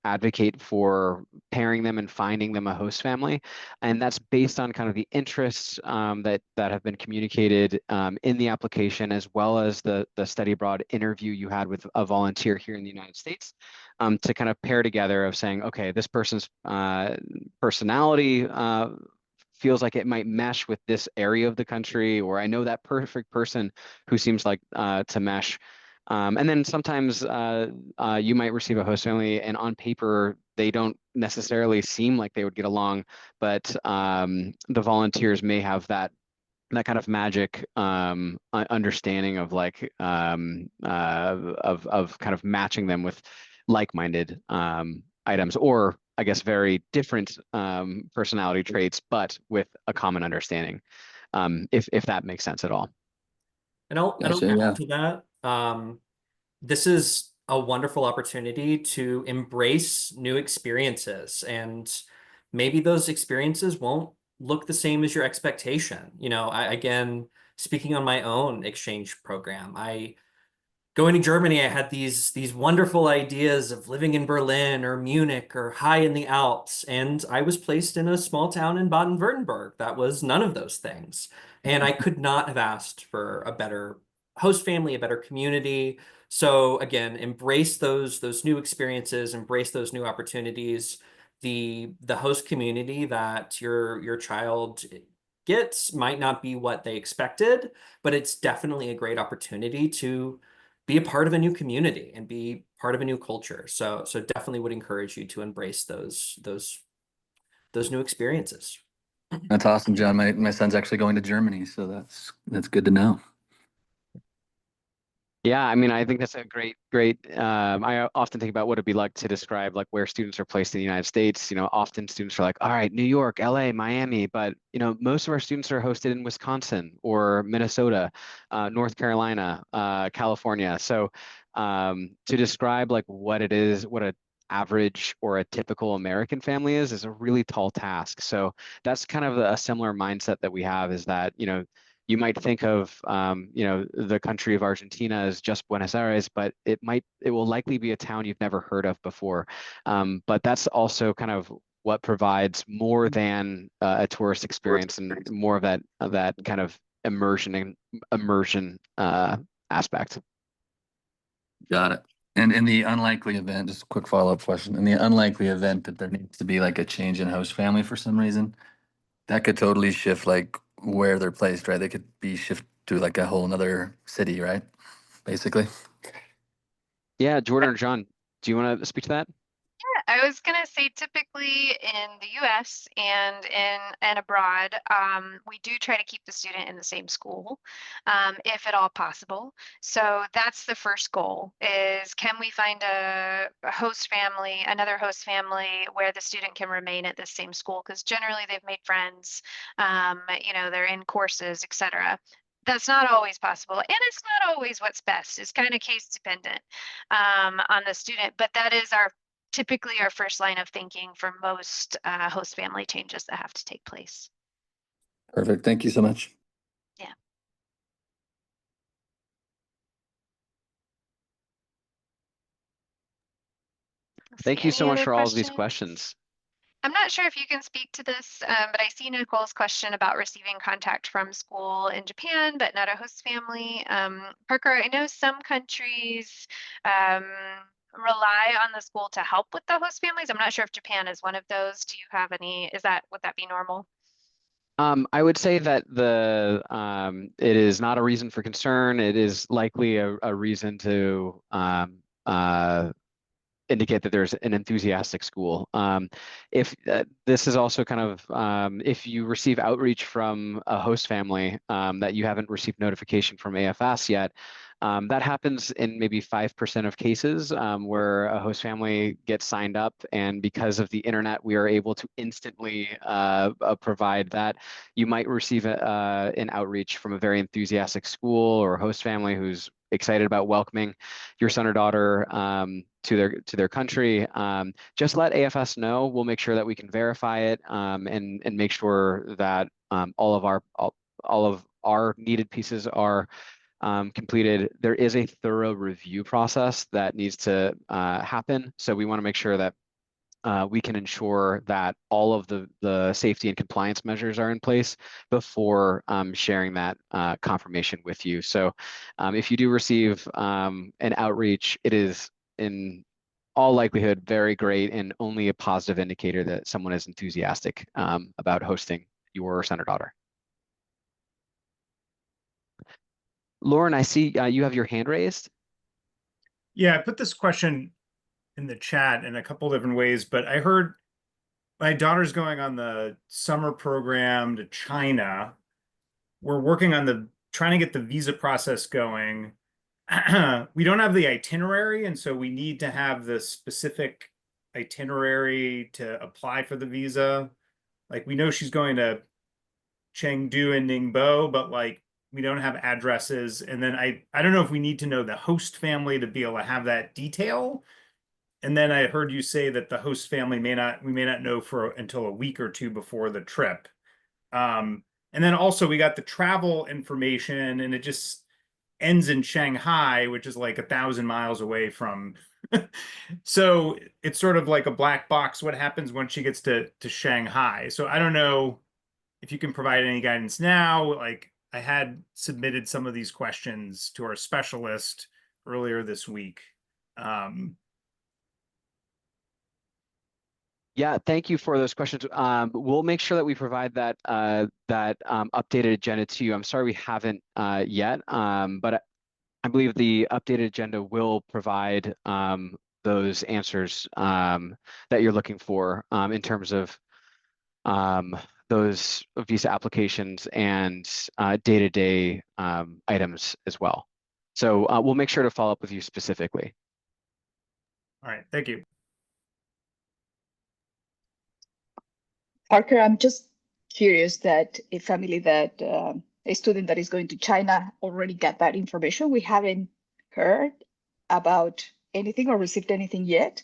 advocate for pairing them and finding them a host family. And that's based on kind of the interests that have been communicated in the application, as well as the study abroad interview you had with a volunteer here in the United States, to kind of pair together of saying, okay, this person's personality feels like it might mesh with this area of the country, or I know that perfect person who seems like to mesh. And then sometimes you might receive a host family and on paper, they don't necessarily seem like they would get along, but the volunteers may have that kind of magic understanding of like of kind of matching them with like-minded items, or I guess very different personality traits, but with a common understanding, if that makes sense at all. And I'll Gotcha, add yeah. to that. This is a wonderful opportunity to embrace new experiences, and maybe those experiences won't look the same as your expectation. You know, again, speaking on my own exchange program, going to Germany, I had these wonderful ideas of living in Berlin or Munich or high in the Alps, and I was placed in a small town in Baden-Württemberg that was none of those things. And I could not have asked for a better host family, a better community. So again, embrace those new experiences, embrace those new opportunities. The host community that your child gets might not be what they expected, but it's definitely a great opportunity to be a part of a new community and be part of a new culture. So definitely would encourage you to embrace those new experiences. That's awesome, John. My son's actually going to Germany, so that's good to know. Yeah, I mean, I think that's a great. I often think about what it'd be like to describe like where students are placed in the United States. You know, often students are like, all right, New York, LA, Miami, but you know, most of our students are hosted in Wisconsin or Minnesota, North Carolina, California. So to describe like what it is, what a average or a typical American family is a really tall task. So that's kind of a similar mindset that we have, is that, you know, you might think of you know, the country of Argentina as just Buenos Aires, but it will likely be a town you've never heard of before. But that's also kind of what provides more than a tourist experience, and more of that kind of immersion aspect. Got it. And in the unlikely event, just a quick follow-up question, in the unlikely event that there needs to be like a change in host family for some reason, that could totally shift like where they're placed, right? They could be shifted to like a whole another city, right? Basically. Yeah, Jordan or John, do you want to speak to that? I was gonna say typically in the US and abroad, we do try to keep the student in the same school, if at all possible. So that's the first goal, is can we find another host family where the student can remain at the same school? Because generally they've made friends, you know, they're in courses, etc. That's not always possible, and it's not always what's best. It's kind of case dependent on the student, but that is typically our first line of thinking for most host family changes that have to take place. Perfect. Thank you so much. Yeah. Thank you so much Other for all of these questions. I'm not sure if you can speak to this, but I see Nicole's question about receiving contact from school in Japan, but not a host family. Parker, I know some countries rely on the school to help with the host families. I'm not sure if Japan is one of those. Do you have any, would that be normal? I would say that it is not a reason for concern. It is likely a reason to indicate that there's an enthusiastic school. If this is also kind of, if you receive outreach from a host family that you haven't received notification from AFS yet, That happens in maybe 5% of cases where a host family gets signed up, and because of the internet, we are able to instantly provide that. You might receive an outreach from a very enthusiastic school or host family who's excited about welcoming your son or daughter to their country. Just let AFS know. We'll make sure that we can verify it and make sure that all of our needed pieces are completed. There is a thorough review process that needs to happen. So we want to make sure that we can ensure that all of the safety and compliance measures are in place before sharing that confirmation with you. So if you do receive an outreach, it is in all likelihood very great and only a positive indicator that someone is enthusiastic about hosting your son or daughter. Lauren, I see you have your hand raised. Yeah, I put this question in the chat in a couple different ways, but I heard my daughter's going on the summer program to China. We're working on trying to get the visa process going. We don't have the itinerary, and so we need to have the specific itinerary to apply for the visa. Like, we know she's going to Chengdu and Ningbo, but like we don't have addresses. And then I don't know if we need to know the host family to be able to have that detail. And then I heard you say that the host family we may not know until a week or two before the trip. And then also we got the travel information, and it just ends in Shanghai, which is like 1,000 miles away from. So it's sort of like a black box. What happens when she gets to Shanghai? So I don't know if you can provide any guidance now. Like, I had submitted some of these questions to our specialist earlier this week. Yeah, thank you for those questions. We'll make sure that we provide that updated agenda to you. I'm sorry we haven't yet, but I believe the updated agenda will provide those answers that you're looking for in terms of those visa applications and day-to-day items as well. So we'll make sure to follow up with you specifically. All right, thank you. Parker, I'm just curious that a student that is going to China already got that information. We haven't heard about anything or received anything yet.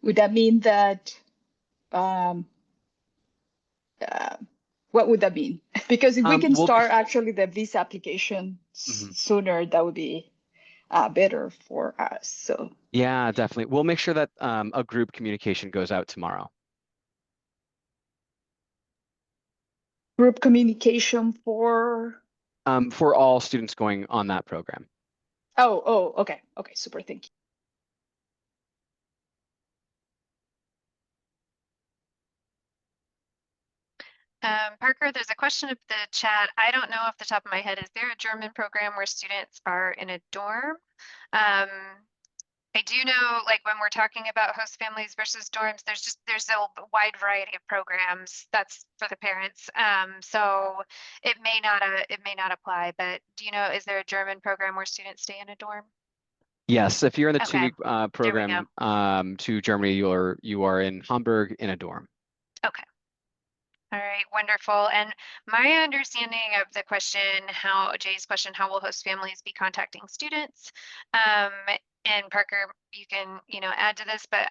Would that mean that, what would that mean? Because if we can start actually the visa application sooner, that would be better for us. So yeah, definitely. We'll make sure that a group communication goes out tomorrow. Group communication for all students going on that program. Oh, okay, super, thank you. Parker, there's a question in the chat. I don't know off the top of my head. Is there a German program where students are in a dorm? I do know, like, when we're talking about host families versus dorms, there's a wide variety of programs that's for the parents. So it may not apply, but do you know, is there a German program where students stay in a dorm? Yes, if you're in the Okay. 2-week program to Germany, you are in Hamburg in a dorm. Okay. All right, wonderful. And my understanding of the question, Jay's question, how will host families be contacting students? And Parker, you can, add to this, but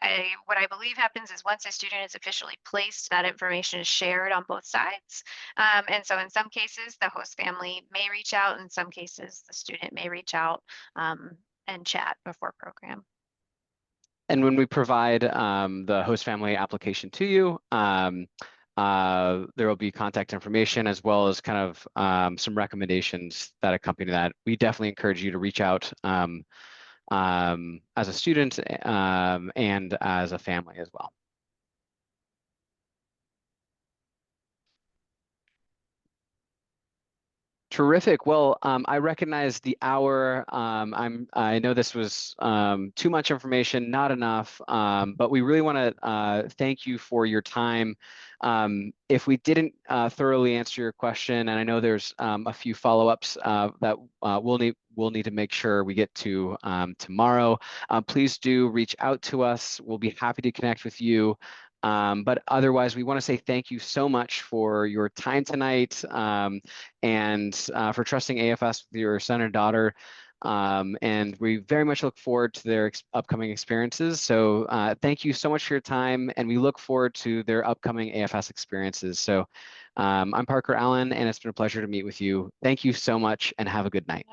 what I believe happens is once a student is officially placed, that information is shared on both sides. And so in some cases, the host family may reach out. In some cases, the student may reach out and chat before program. And when we provide the host family application to you, there will be contact information as well as kind of some recommendations that accompany that. We definitely encourage you to reach out as a student and as a family as well. Terrific. Well, I recognize the hour. I know this was too much information, not enough, but we really want to thank you for your time. If we didn't thoroughly answer your question, and I know there's a few follow-ups that we'll need to make sure we get to tomorrow, please do reach out to us. We'll be happy to connect with you. But otherwise, we want to say thank you so much for your time tonight, and for trusting AFS with your son or daughter. And we very much look forward to their upcoming experiences. So thank you so much for your time, and we look forward to their upcoming AFS experiences. So I'm Parker Allen, and it's been a pleasure to meet with you. Thank you so much, and have a good night.